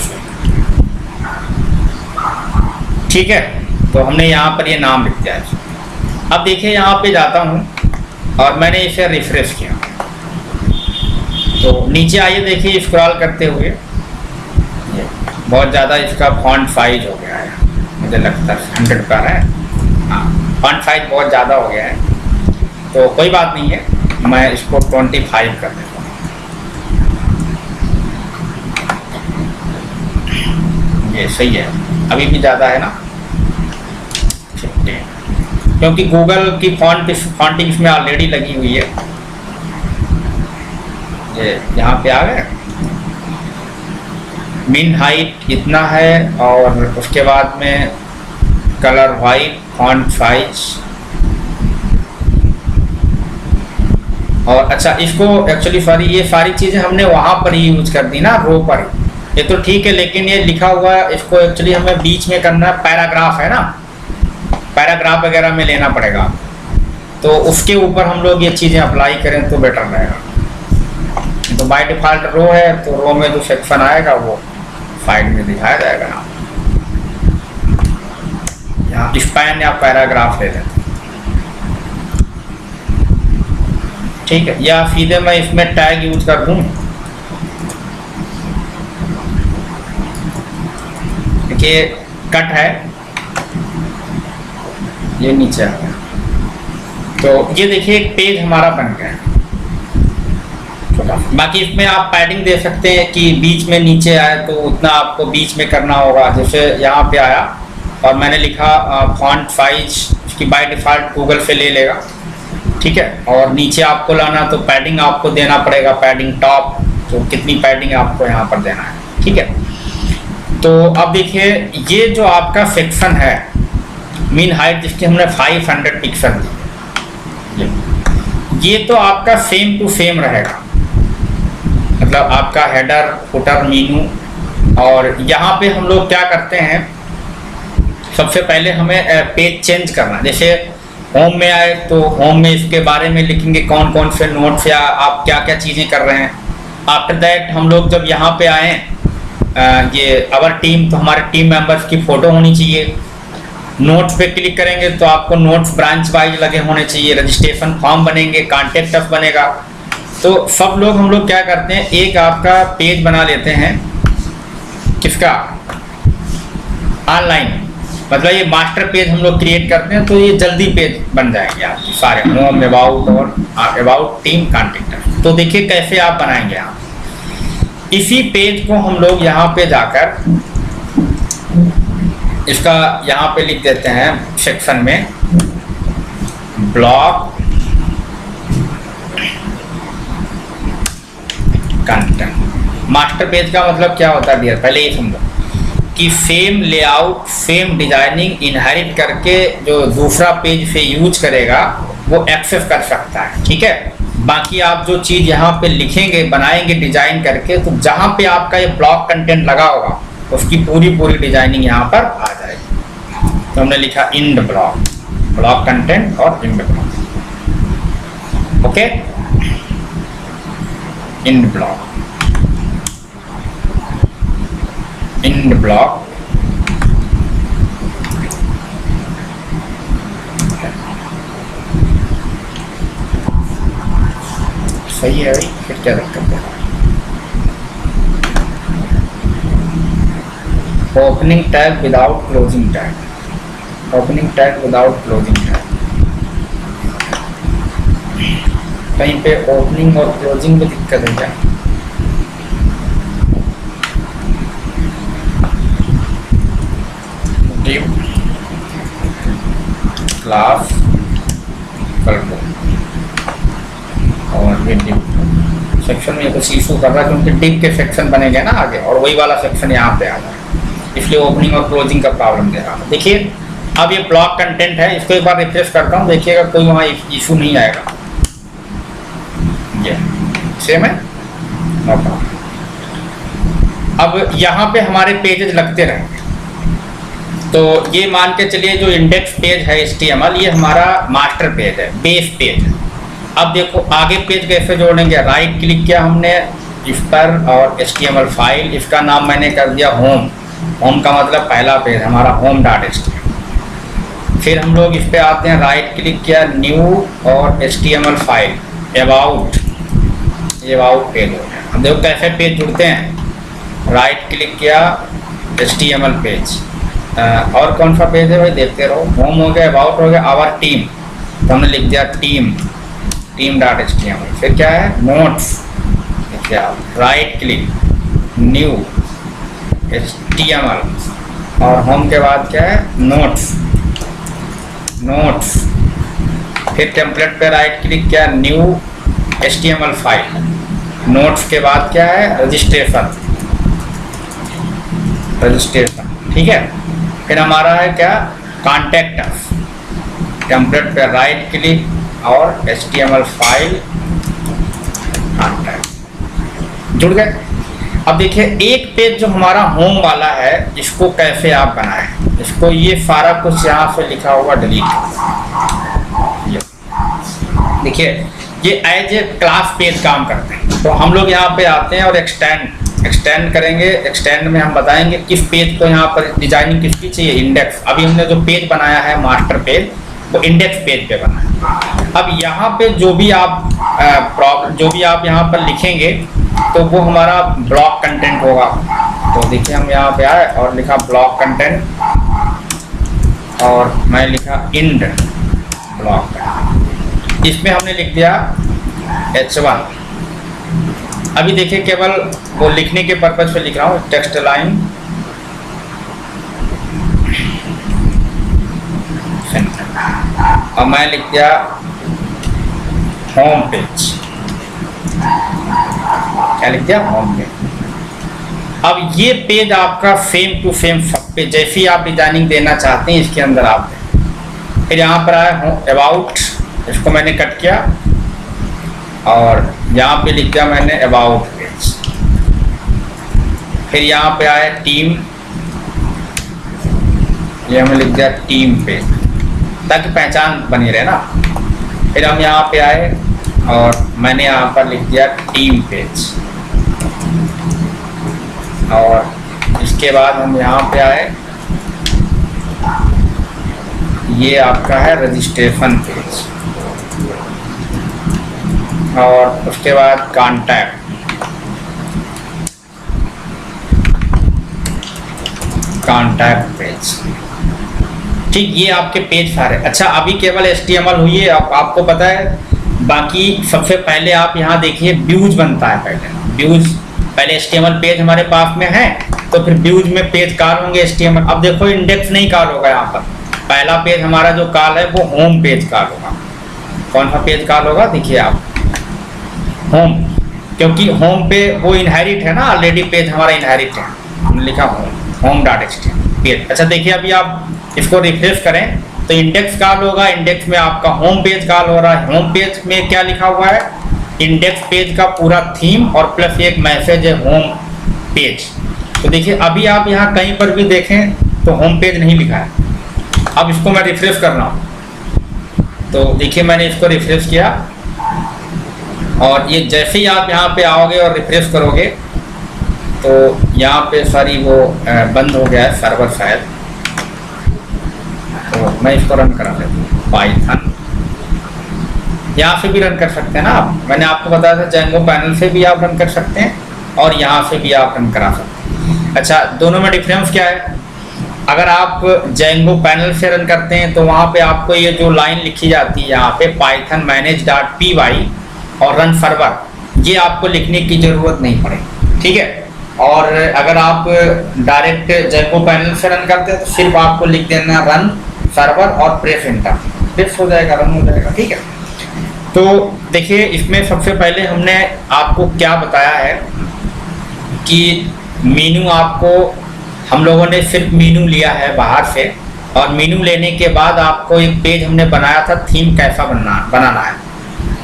[SPEAKER 1] ठीक है। तो हमने यहाँ पर ये नाम लिख दिया है। अब देखिए यहाँ पे जाता हूँ और मैंने इसे रिफ्रेश किया, तो नीचे आइए देखिए स्क्रॉल करते हुए बहुत ज़्यादा इसका फॉन्ट साइज हो गया है, मुझे लगता है 100 पर है, हाँ फॉन्ट साइज बहुत ज़्यादा हो गया है, तो कोई बात नहीं है, मैं इसको 25 कर देता हूँ। ये सही है, अभी भी ज़्यादा है ना 15, क्योंकि गूगल की फॉन्टिंग इसमें ऑलरेडी लगी हुई है। ये यहाँ पे आ गए, मिन हाइट इतना है, और उसके बाद में कलर वाइट, फॉन्ट साइज, और अच्छा इसको एक्चुअली सॉरी ये सारी चीज़ें हमने वहाँ पर ही यूज कर दी ना, रो पर। ये तो ठीक है, लेकिन ये लिखा हुआ है, इसको एक्चुअली हमें बीच में करना है, पैराग्राफ है ना, पैराग्राफ वगैरह में लेना पड़ेगा, तो उसके ऊपर हम लोग ये चीज़ें अप्लाई करें तो बेटर रहेगा। तो बाय डिफ़ॉल्ट रो है, तो रो में जो सेक्शन आएगा वो साइड में दिखाया जाएगा ना। यहाँ स्पैन या पैराग्राफ ले लेते, ठीक है, या सीधे मैं इसमें टैग यूज कर दूं। देखिए कट है, ये नीचे आ गया, तो ये देखिए एक पेज हमारा बन गया। बाकी इसमें आप पैडिंग दे सकते हैं कि बीच में नीचे आए तो उतना आपको बीच में करना होगा। जैसे यहाँ पे आया और मैंने लिखा फॉन्ट साइज, उसकी बाय डिफ़ॉल्ट गूगल से ले लेगा, ठीक है, और नीचे आपको लाना तो पैडिंग आपको देना पड़ेगा, पैडिंग टॉप, तो कितनी पैडिंग आपको यहाँ पर देना है, ठीक है। तो अब देखिए ये जो आपका सेक्शन है मीन हाइट जिसकी हमने 500 पिक्सल दी, ये तो आपका सेम टू सेम रहेगा, मतलब आपका हेडर, फुटर, मीनू। और यहाँ पे हम लोग क्या करते हैं, सबसे पहले हमें पेज चेंज करना। जैसे होम में आए तो होम में इसके बारे में लिखेंगे कौन कौन से नोट्स या आप क्या क्या चीज़ें कर रहे हैं। आफ्टर दैट हम लोग जब यहाँ पे आए, ये अवर टीम, तो हमारे टीम मेंबर्स की फ़ोटो होनी चाहिए। नोट्स पे क्लिक करेंगे तो आपको नोट्स ब्रांच वाइज लगे होने चाहिए, रजिस्ट्रेशन फॉर्म बनेंगे, कॉन्टेक्ट अस बनेगा। तो सब लोग हम लोग क्या करते हैं, एक आपका पेज बना लेते हैं, किसका, ऑनलाइन, मतलब ये मास्टर पेज हम लोग क्रिएट करते हैं, तो ये जल्दी पेज बन जाएंगे आपके सारे, होम, अबाउट और अबाउट, टीम, कॉन्टेक्ट। तो देखिए कैसे आप बनाएंगे। आप इसी पेज को हम लोग यहाँ पे जाकर इसका यहाँ पे लिख देते हैं सेक्शन में ब्लॉग कंटेंट। मास्टर पेज का मतलब क्या होता है डियर, पहले ये समझो कि same layout, same designing inherit करके जो दूसरा पेज से यूज करेगा वो एक्सेस कर सकता है, ठीक है। बाकी आप जो चीज़ यहाँ पे लिखेंगे, बनाएंगे डिजाइन करके, तो जहाँ पे आपका ये ब्लॉग कंटेंट लगा होगा उसकी पूरी डिजाइनिंग यहाँ पर आ जाएगी। तो हमने लिखा इंड ब्लॉग, ब्लॉग कंटेंट और end blog, okay, end blog, end blog, सही है भाई, फिर क्या दिक्कत है। Opening tag without closing tag, opening tag without closing tag, कहीं पे ओपनिंग और क्लोजिंग में दिक्कत है क्या? डिव क्लास कल्पो और ये डिव सेक्शन में कुछ इशू कर रहा है क्योंकि डिव के सेक्शन बनेंगे ना आगे, और वही वाला सेक्शन यहाँ पे आ रहा है, इसलिए ओपनिंग और क्लोजिंग का प्रॉब्लम दे रहा है। देखिए अब ये ब्लॉक कंटेंट है, इसको एक बार रिफ्रेश करता हूँ, देखिएगा कोई वहाँ इशू नहीं आएगा। ये सेम है, नो प्रॉब्लम। अब यहाँ पे हमारे पेजेस लगते रहेंगे, तो ये मान के चलिए जो इंडेक्स पेज है HTML, ये हमारा मास्टर पेज है, बेस पेज है। अब देखो आगे पेज कैसे जोड़ेंगे, राइट क्लिक किया हमने इस पर और HTML फाइल, इसका नाम मैंने कर दिया होम। होम का मतलब पहला पेज हमारा home.html। फिर हम लोग इस पे आते हैं, राइट क्लिक किया, न्यू और HTML फाइल, अबाउट, ये अबाउट पेज हो गया। अब देखो कैसे पेज जुड़ते हैं, राइट क्लिक किया, HTML पेज, और कौन सा पेज है भाई देखते रहो, होम हो गया, अबाउट हो गया, आवर टीम, तो हमने लिख दिया टीम, टीम.html। फिर क्या है, नोट्स, क्या, राइट क्लिक, न्यू, HTML और होम के बाद क्या है नोट्स। फिर टेम्पलेट पे राइट क्लिक किया, न्यू HTML फाइल। नोट्स के बाद क्या है रजिस्ट्रेशन, ठीक है। फिर हमारा है क्या कॉन्टैक्ट अस। टेम्पलेट पे राइट क्लिक और HTML फाइल कॉन्टैक्ट, जुड़ गए। अब देखिए एक पेज जो हमारा होम वाला है इसको कैसे आप बनाएं, इसको ये सारा कुछ यहाँ से लिखा हुआ डिलीट। देखिए ये एज ए क्लास पेज काम करते हैं, तो हम लोग यहाँ पे आते हैं और एक्सटेंड करेंगे। एक्सटेंड में हम बताएंगे किस पेज को यहाँ पर डिजाइनिंग किसकी चाहिए, इंडेक्स। अभी हमने जो पेज बनाया है मास्टर पेज वो इंडेक्स पेज पे बना है। अब यहाँ पे जो भी आप यहाँ पर लिखेंगे तो वो हमारा ब्लॉक कंटेंट होगा। तो देखिए हम यहाँ पे आए और लिखा ब्लॉक कंटेंट और मैं लिखा इंड ब्लॉक। इसमें हमने लिख दिया H1। अभी देखिए केवल वो लिखने के पर्पज पे लिख रहा हूँ, टेक्स्ट लाइन और मैं लिख दिया होम पेज। क्या लिख दिया होम पेज। अब ये पेज आपका सेम टू सेम सब पे जैसी आप डिजाइनिंग देना चाहते हैं इसके अंदर आप दें। फिर यहाँ पर आया हूँ अबाउट, इसको मैंने कट किया और यहाँ पे लिख दिया मैंने अबाउट पेज। फिर यहाँ पे आया टीम, ये हमने लिख दिया टीम पेज ताकि पहचान बनी रहे ना। फिर हम यहाँ पे आए और मैंने यहाँ पर लिख दिया टीम पेज और इसके बाद हम यहाँ पे आए, ये आपका है रजिस्ट्रेशन पेज और उसके बाद कॉन्टैक्ट, पेज। ठीक, ये आपके पेज सारे। अच्छा अभी केवल HTML हुई है, आपको पता है। बाकी सबसे पहले आप यहाँ देखिए व्यूज बनता है। पहले HTML पेज हमारे पास में है तो फिर व्यूज में पेज कॉल होंगे HTML। अब देखो इंडेक्स नहीं कॉल होगा, यहाँ पर पहला पेज हमारा जो कॉल है वो होम पेज कॉल होगा। कौन सा पेज कॉल होगा देखिए आप, होम, क्योंकि होम पे वो इनहेरिट है ना, ऑलरेडी पेज हमारा इनहेरिट है, हमने लिखा home.html पेज। अच्छा देखिए अभी आप इसको रिफ्रेश करें तो इंडेक्स कॉल होगा, इंडेक्स में आपका होम पेज कॉल हो रहा है। होम पेज में क्या लिखा हुआ है, इंडेक्स पेज का पूरा थीम और प्लस एक मैसेज है होम पेज। तो देखिए अभी आप यहाँ कहीं पर भी देखें तो होम पेज नहीं लिखा है। अब इसको मैं रिफ्रेश कर रहा हूँ तो देखिए मैंने इसको रिफ्रेश किया और ये जैसे ही आप यहाँ पे आओगे और रिफ्रेश करोगे तो यहाँ पे सारी वो बंद हो गया है सर्वर शायद। तो मैं इसको रन करा लेता हूँ, पाइथन यहाँ से भी रन कर सकते हैं ना आप। मैंने आपको बताया था जेंगो पैनल से भी आप रन कर सकते हैं और यहाँ से भी आप रन करा सकते हैं। अच्छा दोनों में डिफरेंस क्या है, अगर आप जेंगो पैनल से रन करते हैं तो वहाँ पे आपको ये जो लाइन लिखी जाती है यहाँ पे python manage.py और रन सर्वर, ये आपको लिखने की ज़रूरत नहीं पड़ेगी, ठीक है। और अगर आप डायरेक्ट जेंगो पैनल से रन करते हैं तो सिर्फ आपको लिख देना रन सर्वर और प्रेस एंटर, प्रेस हो जाएगा, रन हो जाएगा, ठीक है। तो देखिए इसमें सबसे पहले हमने आपको क्या बताया है कि मेनू, आपको हम लोगों ने सिर्फ मेनू लिया है बाहर से और मेनू लेने के बाद आपको एक पेज हमने बनाया था थीम कैसा बनाना है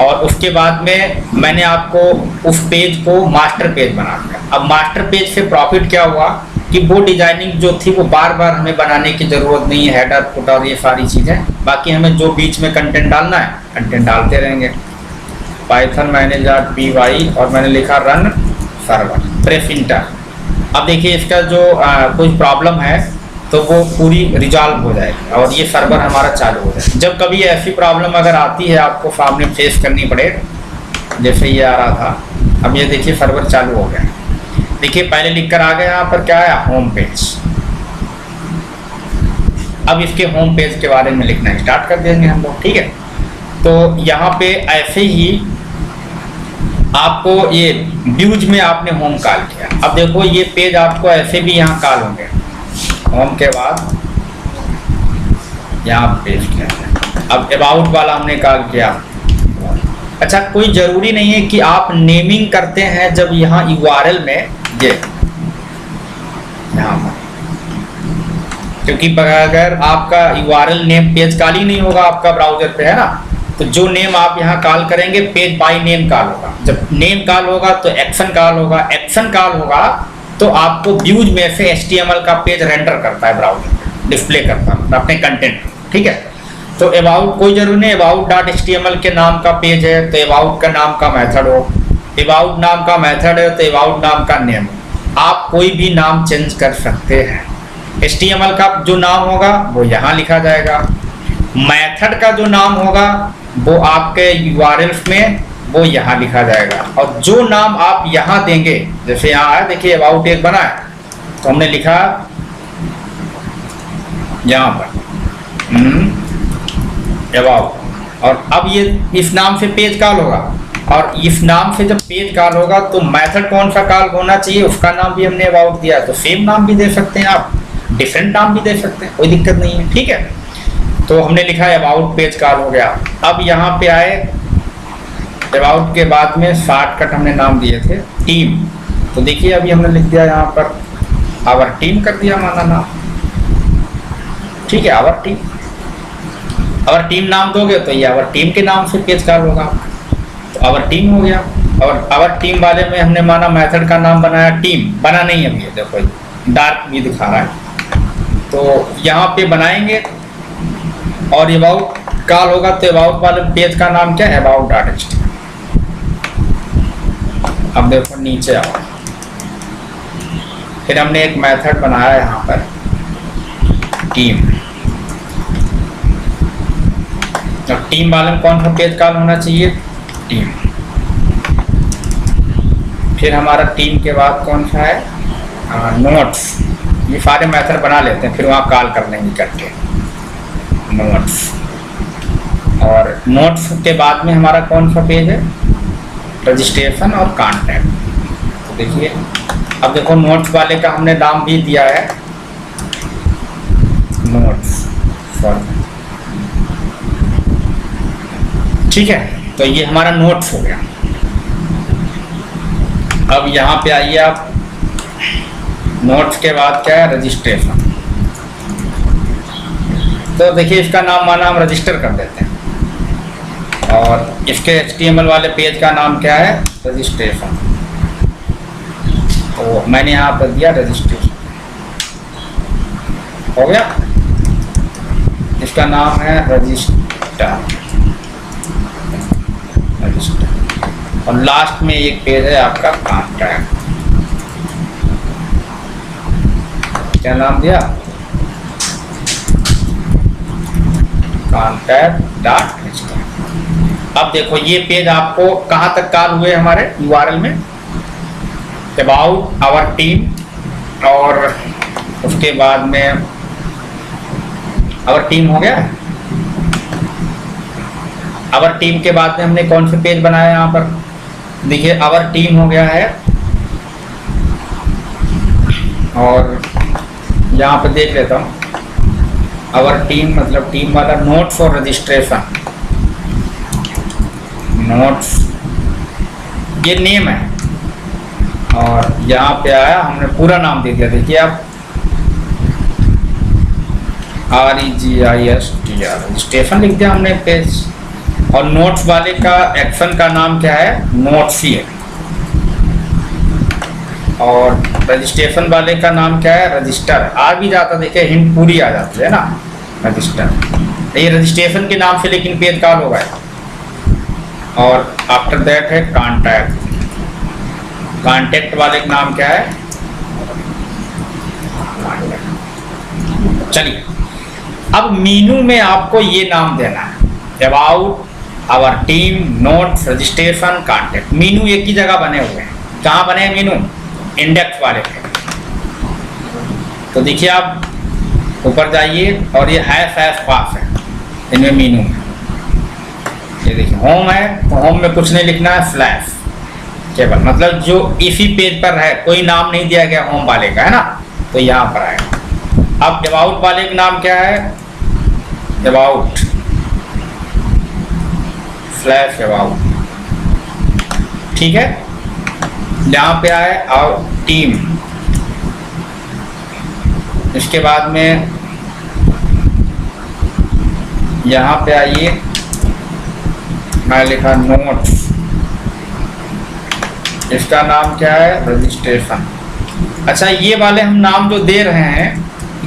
[SPEAKER 1] और उसके बाद में मैंने आपको उस पेज को मास्टर पेज बना दिया। अब मास्टर पेज से प्रॉफिट क्या हुआ कि वो डिजाइनिंग जो थी वो बार बार हमें बनाने की ज़रूरत नहीं है, हेडर फुटर ये सारी चीज़ें। बाकी हमें जो बीच में कंटेंट डालना है कंटेंट डालते रहेंगे। python manage.py और मैंने लिखा रन सर्वर, प्रेस इंटर। अब देखिए इसका जो कुछ प्रॉब्लम है तो वो पूरी रिजॉल्व हो जाएगी और ये सर्वर हमारा चालू हो जाएगा। जब कभी ऐसी प्रॉब्लम अगर आती है आपको सामने फेस करनी पड़े, जैसे ये आ रहा था, अब ये देखिए सर्वर चालू हो गया। देखिए पहले लिखकर आ गया यहाँ पर क्या है होम पेज। अब इसके होम पेज के बारे में लिखना स्टार्ट कर देंगे हम लोग, ठीक है। तो यहाँ पे ऐसे ही आपको ये व्यूज में आपने होम कॉल किया। अब देखो ये पेज आपको ऐसे भी यहाँ कॉल होंगे, होम के बाद यहाँ पेज किया। अब अबाउट वाला हमने कॉल किया। अच्छा, कोई ज़रूरी नहीं है कि आप नेमिंग करते हैं जब यहाँ URL में ये यहाँ पर, क्योंकि अगर आपका URL नेम पेज कॉल ही नहीं होगा आपका ब्राउजर पे, है ना, तो जो नेम आप यहाँ कॉल करेंगे पेज बाय नेम कॉल होगा। जब नेम कॉल होगा तो एक्शन कॉल होगा, एक्शन कॉल होगा तो आपको व्यूज में से HTML का पेज रेंडर करता है ब्राउजर, डिस्प्ले करता है अपने कंटेंट, ठीक है। तो अबाउट कोई जरूरी नहीं about.html के नाम का पेज है तो अबाउट का नाम का मेथड हो, अबाउट नाम का मेथड है तो अबाउट नाम का नेम, आप कोई भी नाम चेंज कर सकते हैं। HTML का जो नाम होगा वो यहाँ लिखा जाएगा, मेथड का जो नाम होगा वो आपके URLs में वो यहाँ लिखा जाएगा, और जो नाम आप यहाँ देंगे, जैसे यहाँ है देखिए अबाउट एक बना है तो हमने लिखा यहाँ पर अबाउट, और अब ये इस नाम से पेज कॉल होगा, और इस नाम से जब पेज कॉल होगा तो मेथड कौन सा कॉल होना चाहिए उसका नाम भी हमने अबाउट दिया है। तो सेम नाम भी दे सकते हैं आप, डिफरेंट नाम भी दे सकते हैं, कोई दिक्कत नहीं है, ठीक है। तो हमने लिखा है अबाउट पेज कॉल हो गया। अब यहाँ पे आए अबाउट के बाद में शॉर्टकट हमने नाम दिए थे टीम, तो देखिए अभी हमने लिख दिया यहाँ पर आवर टीम कर दिया हमारा नाम, ठीक है। आवर टीम नाम दोगे तो ये आवर टीम के नाम से पेज कॉल होगा, तो आवर टीम हो गया। और आवर टीम वाले में हमने माना मेथड का नाम बनाया टीम, बना नहीं अभी, देखो डार्क भी दिखा रहा है, तो यहाँ पे बनाएंगे और अबाउट कॉल होगा तो अबाउट वाले पेज का नाम क्या है, about.html। अब देखो नीचे आओ, फिर हमने एक मेथड बनाया यहाँ पर टीम, और टीम वाले में कौन सा पेज कॉल होना चाहिए, टीम। फिर हमारा टीम के बाद कौन सा है, नोट्स। ये सारे मेथड बना लेते हैं फिर वहाँ कॉल कर लेंगे करके नोट्स, और नोट्स के बाद में हमारा कौन सा पेज है, रजिस्ट्रेशन और कॉन्टैक्ट। तो देखिए अब देखो नोट्स वाले का हमने नाम भी दिया है नोट्स, ठीक है। तो ये हमारा नोट्स हो गया। अब यहाँ पे आइए आप, नोट्स के बाद क्या है, रजिस्ट्रेशन। तो देखिए इसका नाम माना हम रजिस्टर कर देते हैं, और इसके HTML वाले पेज का नाम क्या है, रजिस्ट्रेशन। तो मैंने यहाँ पर दिया रजिस्ट्रेशन, हो गया। इसका नाम है रजिस्टर, और लास्ट में एक पेज है आपका कॉन्टैक्ट। क्या नाम दिया, contact.html। अब देखो ये पेज आपको कहाँ तक कॉल हुए हमारे URL में, अबाउट आवर टीम, और उसके बाद में आवर टीम हो गया। आवर टीम के बाद में हमने कौन से पेज बनाया यहाँ पर, देखिए आवर टीम हो गया है, और यहाँ पे देख लेता हूँ आवर टीम मतलब टीम वाला नोट्स और रजिस्ट्रेशन। नोट्स ये नेम है, और यहाँ पे आया हमने पूरा नाम दे दिया, देखिए आप REGISTR रजिस्ट्रेशन लिख दिया हमने पेज। और नोट्स वाले का एक्शन का नाम क्या है, नोट्स ही है, और रजिस्ट्रेशन वाले का नाम क्या है, रजिस्टर। आ भी जाता, देखिए हिंट पूरी आ जाती है ना, रजिस्टर। ये रजिस्ट्रेशन के नाम से लेकिन पेज कॉल होगा। और आफ्टर दैट है कॉन्टैक्ट। कॉन्टैक्ट वाले का नाम क्या है, चलिए अब मीनू में आपको ये नाम देना है, about our team, notes, registration, contact. Menu एक ही जगह बने हुए हैं। कहाँ बने हैं मीनू, इंडेक्स वाले पे। तो देखिए आप ऊपर जाइए, और ये हैश पास है इनमें मीनू में। ये देखिए होम है, तो होम में कुछ नहीं लिखना है, स्लैश। केवल मतलब जो इसी पेज पर है, कोई नाम नहीं दिया गया होम वाले का, है ना, तो यहाँ पर आएगा। अब अबाउट वाले का नाम क्या है, अबाउट स्लैश अबाउट, ठीक है। यहाँ पे आए और टीम, इसके बाद में यहाँ पे आइए, मैं लिखा नोट्स, इसका नाम क्या है, रजिस्ट्रेशन। अच्छा, ये वाले हम नाम जो दे रहे हैं,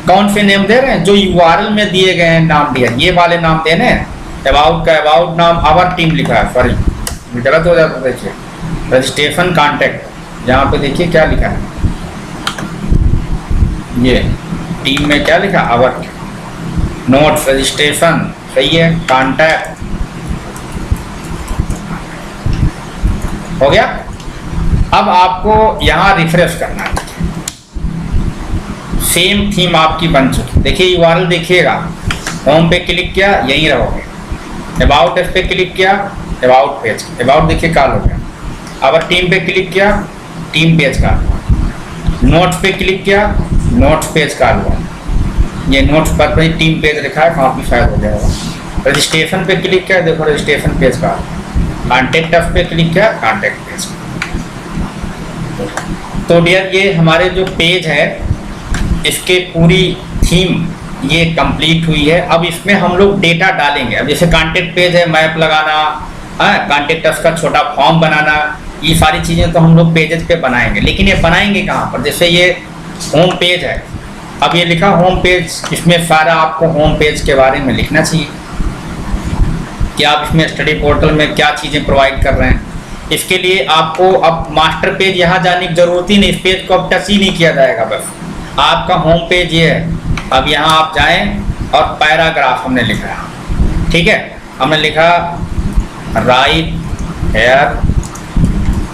[SPEAKER 1] कौन से नेम दे रहे हैं, जो यूआरएल में दिए गए हैं नाम दिया, ये वाले नाम देने हैं। अबाउट का अबाउट नाम आवर टीम लिखा है, सॉरी गलत हो जाता है। देखिए रजिस्ट्रेशन कॉन्टैक्ट, यहाँ पे देखिए क्या लिखा है, ये टीम में क्या लिखा, आवर। नोट्स रजिस्ट्रेशन सही है, कॉन्टैक्ट हो गया। अब आपको यहाँ रिफ्रेश करना है, सेम थीम आपकी बन चुकी। देखिए यूआरएल देखिएगा, होम पे क्लिक किया यहीं रहोगे, अबाउट इस पे क्लिक किया, अबाउट पेज, अबाउट देखिए काल हो गया। अगर टीम पे क्लिक किया, टीम पेज का, नोट्स पे क्लिक किया, नोट्स पेज का हुआ। ये नोट्स पर टीम पेज लिखा है, कॉपी शायद हो जाएगा। रजिस्ट्रेशन पे क्लिक किया, देखो रजिस्ट्रेशन पेज का। कॉन्टेक्ट पे क्लिक किया, कॉन्टेक्ट पेज। तो डियर ये हमारे जो पेज है, इसके पूरी थीम ये कंप्लीट हुई है। अब इसमें हम लोग डेटा डालेंगे। अब जैसे कॉन्टेक्ट पेज है, मैप लगाना, कॉन्टेक्ट का छोटा फॉर्म बनाना, ये सारी चीज़ें तो हम लोग पेजेस पे बनाएंगे। लेकिन ये बनाएंगे कहाँ पर, जैसे ये होम पेज है, अब ये लिखा होम पेज, इसमें सारा आपको होम पेज के बारे में लिखना चाहिए कि आप इसमें स्टडी पोर्टल में क्या चीज़ें प्रोवाइड कर रहे हैं। इसके लिए आपको अब मास्टर पेज यहाँ जाने की जरूरत ही नहीं, इस पेज को अब टच ही नहीं किया जाएगा, बस आपका होम पेज ये है। अब यहाँ आप जाएं और पैराग्राफ हमने लिखा है, ठीक है, हमने लिखा write here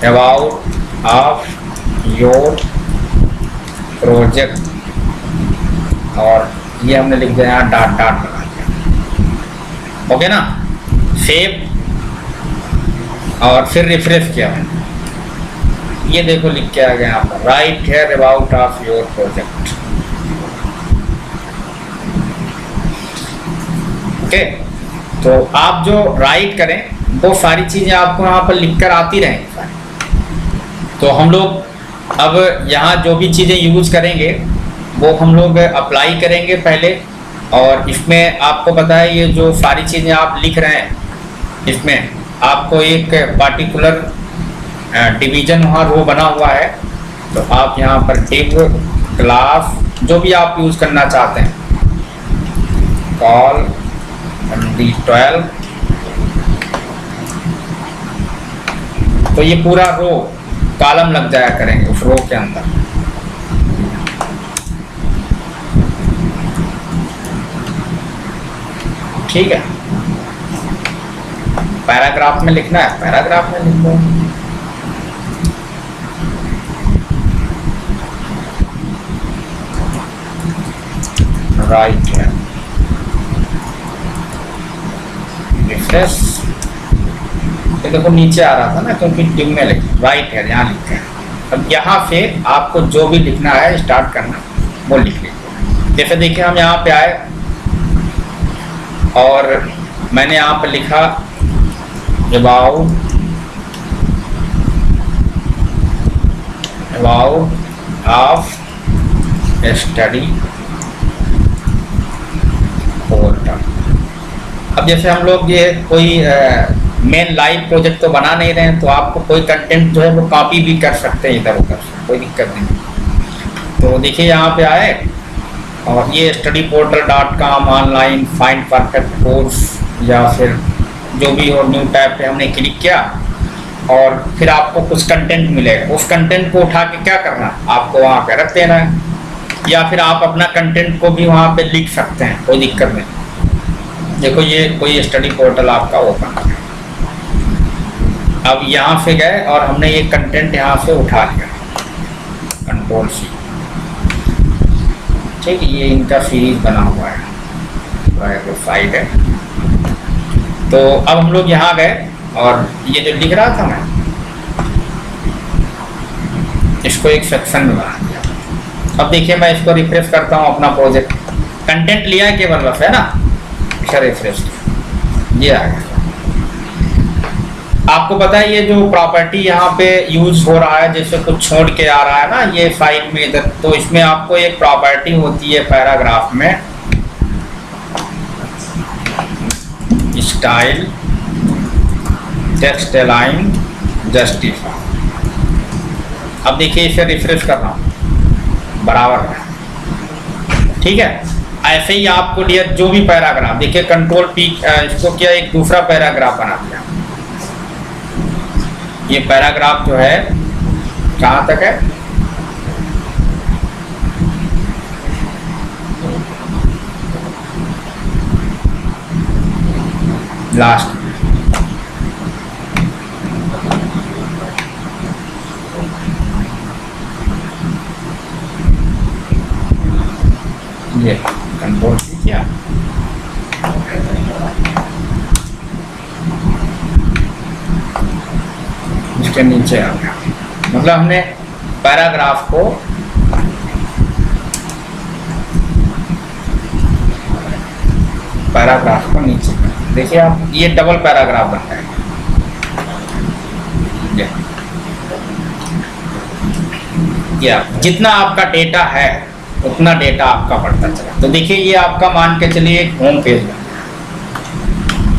[SPEAKER 1] about of your project, और ये हमने लिख दिया यहाँ डॉट डॉट लगा दिया, ओके ना। सेव और फिर रिफ्रेश किया मैंने, ये देखो लिख के आ गया यहाँ पर write here about of your project, okay. तो आप जो राइट करें वो सारी चीज़ें आपको यहाँ पर लिखकर आती रहेंगी। तो हम लोग अब यहाँ जो भी चीज़ें यूज करेंगे वो हम लोग अप्लाई करेंगे पहले। और इसमें आपको पता है ये जो सारी चीज़ें आप लिख रहे हैं, इसमें आपको एक पार्टिकुलर डिवीज़न वहाँ रो बना हुआ है। तो आप यहाँ पर डिव क्लास जो भी आप यूज़ करना चाहते हैं, कॉल MD12, तो ये पूरा रो कॉलम लग जाया करेंगे उस रो के अंदर, ठीक है। पैराग्राफ में लिखना है, पैराग्राफ में लिख दो। राइट है, रिफ्रेश, ये देखो नीचे आ रहा था ना क्योंकि टिम में लिख राइट है, यहाँ लिखते हैं। अब यहाँ से आपको जो भी लिखना है स्टार्ट करना वो लिख लीजिए। जैसे देखिए हम यहाँ पे आए और मैंने यहाँ पे लिखा अबाउट ऑफ स्टडी पोर्टल। अब जैसे हम लोग ये कोई मेन लाइव प्रोजेक्ट तो बना नहीं रहे हैं, तो आपको कोई कंटेंट जो है वो कॉपी भी कर सकते हैं इधर उधर, कोई दिक्कत नहीं। तो देखिए यहाँ पे आए और ये studyportal.com online find perfect course या फिर जो भी हो न्यू टैब पे हमने क्लिक किया और फिर आपको कुछ कंटेंट मिलेगा। उस कंटेंट को उठा के क्या करना, आपको वहाँ पे रख देना है, या फिर आप अपना कंटेंट को भी वहाँ पे लिख सकते हैं, कोई दिक्कत नहीं। देखो ये कोई स्टडी पोर्टल आपका ओपन है। अब यहाँ से गए और हमने ये कंटेंट यहाँ से उठा लिया, Ctrl+C, ठीक है। ये इनका सीरीज बना हुआ है, साइड है। तो अब हम लोग यहाँ गए और ये जो लिख रहा था मैं, इसको एक सेक्शन में बना दिया। अब देखिए मैं इसको रिफ्रेश करता हूँ, अपना प्रोजेक्ट कंटेंट लिया है केवल बस, है ना, इसका रिफ्रेश ये आ गया। आपको पता है ये जो प्रॉपर्टी यहाँ पे यूज हो रहा है, जैसे कुछ छोड़ के आ रहा है ना ये फाइल में इधर, तो इसमें आपको एक प्रॉपर्टी होती है पैराग्राफ में, स्टाइल टेक्स्ट अलाइन जस्टिफाई। अब देखिए इसे रिफ्रेश कर रहा हूँ, बराबर है, ठीक है। ऐसे ही आपको डियर जो भी पैराग्राफ, देखिए कंट्रोल पी इसको क्या एक दूसरा पैराग्राफ बना दिया। ये पैराग्राफ जो है कहाँ तक है, लास्ट। ये कंट्रोल किया, इसके नीचे आ गया, मतलब हमने पैराग्राफ को नीचे, देखिए आप ये डबल पैराग्राफ बनता है। ये जितना आपका डेटा है उतना डेटा आपका बढ़ता चला। तो देखिए ये आपका मान के चलिए एक होम पेज है,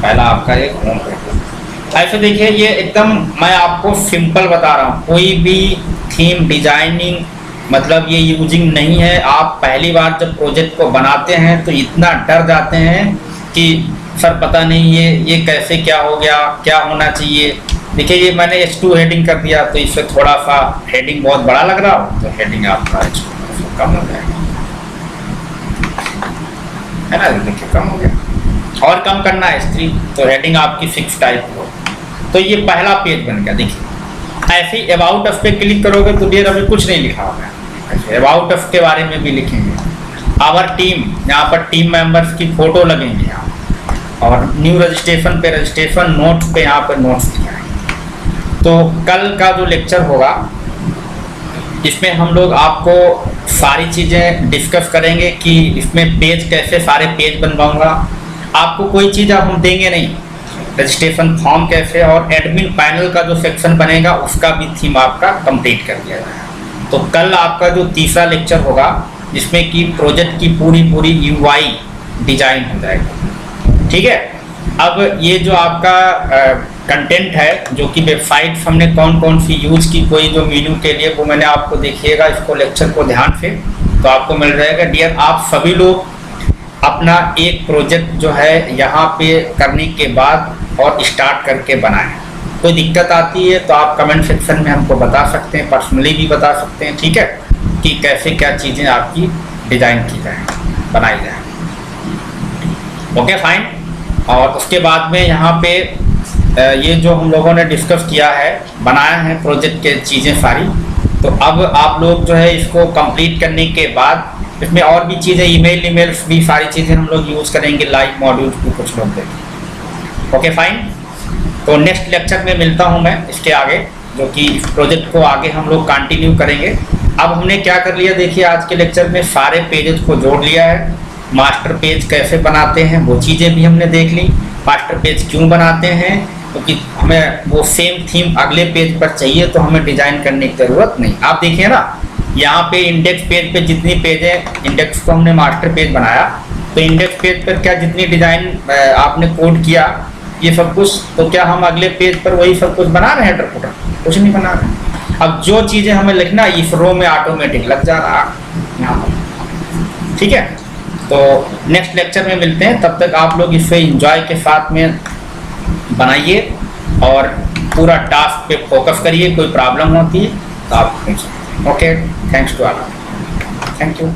[SPEAKER 1] पहला आपका एक होम पेज। ऐसे देखिए ये एकदम मैं आपको सिंपल बता रहा हूँ, कोई भी थीम डिजाइनिंग मतलब ये यूजिंग नहीं है। आप पहली बार जब प्रोजेक्ट को बनाते हैं तो इतना डर जाते हैं कि सर पता नहीं ये कैसे क्या हो गया, क्या होना चाहिए। देखिए ये मैंने H2 हेडिंग कर दिया, तो इससे थोड़ा सा हेडिंग बहुत बड़ा लग रहा हो तो हेडिंग आपका कम हो जाएगा, है ना। देखिए कम हो गया, और कम करना है S3 तो हेडिंग आपकी 6 टाइप हो। तो ये पहला पेज बन गया। देखिए ऐसे ही अबाउट अस पे क्लिक करोगे तो डियर अभी कुछ नहीं लिखा होगा, ऐसे अबाउट अस के बारे में भी लिखेंगे। आवर टीम, यहाँ पर टीम मेंबर्स की फोटो लगेंगे यहाँ, और न्यू रजिस्ट्रेशन पे रजिस्ट्रेशन, नोट्स पे यहाँ पर नोट्स दिया है। तो कल का जो लेक्चर होगा इसमें हम लोग आपको सारी चीज़ें डिस्कस करेंगे कि इसमें पेज कैसे, सारे पेज बनवाऊंगा। आपको कोई चीज़ हम देंगे नहीं, रजिस्ट्रेशन फॉर्म कैसे, और एडमिन पैनल का जो सेक्शन बनेगा उसका भी थीम आपका कंप्लीट कर दिया जाएगा। तो कल आपका जो तीसरा लेक्चर होगा जिसमें कि प्रोजेक्ट की पूरी UI डिजाइन हो जाएगा, ठीक है। अब ये जो आपका कंटेंट है जो कि वेबसाइट हमने कौन कौन सी यूज की, कोई जो मीनू के लिए, वो मैंने आपको देखिएगा इसको लेक्चर को ध्यान से, तो आपको मिल जाएगा। डियर आप सभी लोग अपना एक प्रोजेक्ट जो है यहाँ पे करने के बाद और स्टार्ट करके बनाएं। कोई दिक्कत आती है तो आप कमेंट सेक्शन में हमको बता सकते हैं, पर्सनली भी बता सकते हैं, ठीक है, कि कैसे क्या चीज़ें आपकी डिज़ाइन की जाए, बनाई जाए। Okay fine. और उसके बाद में यहाँ पे ये जो हम लोगों ने डिस्कस किया है, बनाया है प्रोजेक्ट के चीज़ें सारी, तो अब आप लोग जो है इसको कंप्लीट करने के बाद इसमें और भी चीज़ें, ईमेल्स भी सारी चीज़ें हम लोग यूज़ करेंगे, लाइव मॉड्यूल्स भी कुछ लोग देखेंगे। Okay fine. तो नेक्स्ट लेक्चर में मिलता हूँ मैं इसके आगे, जो कि इस प्रोजेक्ट को आगे हम लोग कंटिन्यू करेंगे। अब हमने क्या कर लिया, देखिए आज के लेक्चर में सारे पेजेस को जोड़ लिया है। मास्टर पेज कैसे बनाते हैं वो चीज़ें भी हमने देख ली। मास्टर पेज क्यों बनाते हैं, क्योंकि हमें वो सेम थीम अगले पेज पर चाहिए, तो हमें डिज़ाइन करने की ज़रूरत नहीं। आप देखिए ना, यहाँ पे इंडेक्स पेज पे जितनी पेज है, इंडेक्स को हमने मास्टर पेज बनाया, तो इंडेक्स पेज पर क्या जितनी डिज़ाइन आपने कोड किया ये सब कुछ, तो क्या हम अगले पेज पर वही सब कुछ बना रहे हैं? हेडर फुटर कुछ नहीं बना रहे। अब जो चीज़ें हमें लिखना इस रो में ऑटोमेटिक लग जा रहा है यहाँ पर, ठीक है। तो नेक्स्ट लेक्चर में मिलते हैं, तब तक आप लोग इसे एंजॉय के साथ में बनाइए और पूरा टास्क पे फोकस करिए। कोई प्रॉब्लम होती है तो आप पूछ सकते हैं। Okay, thanks to all, thank you.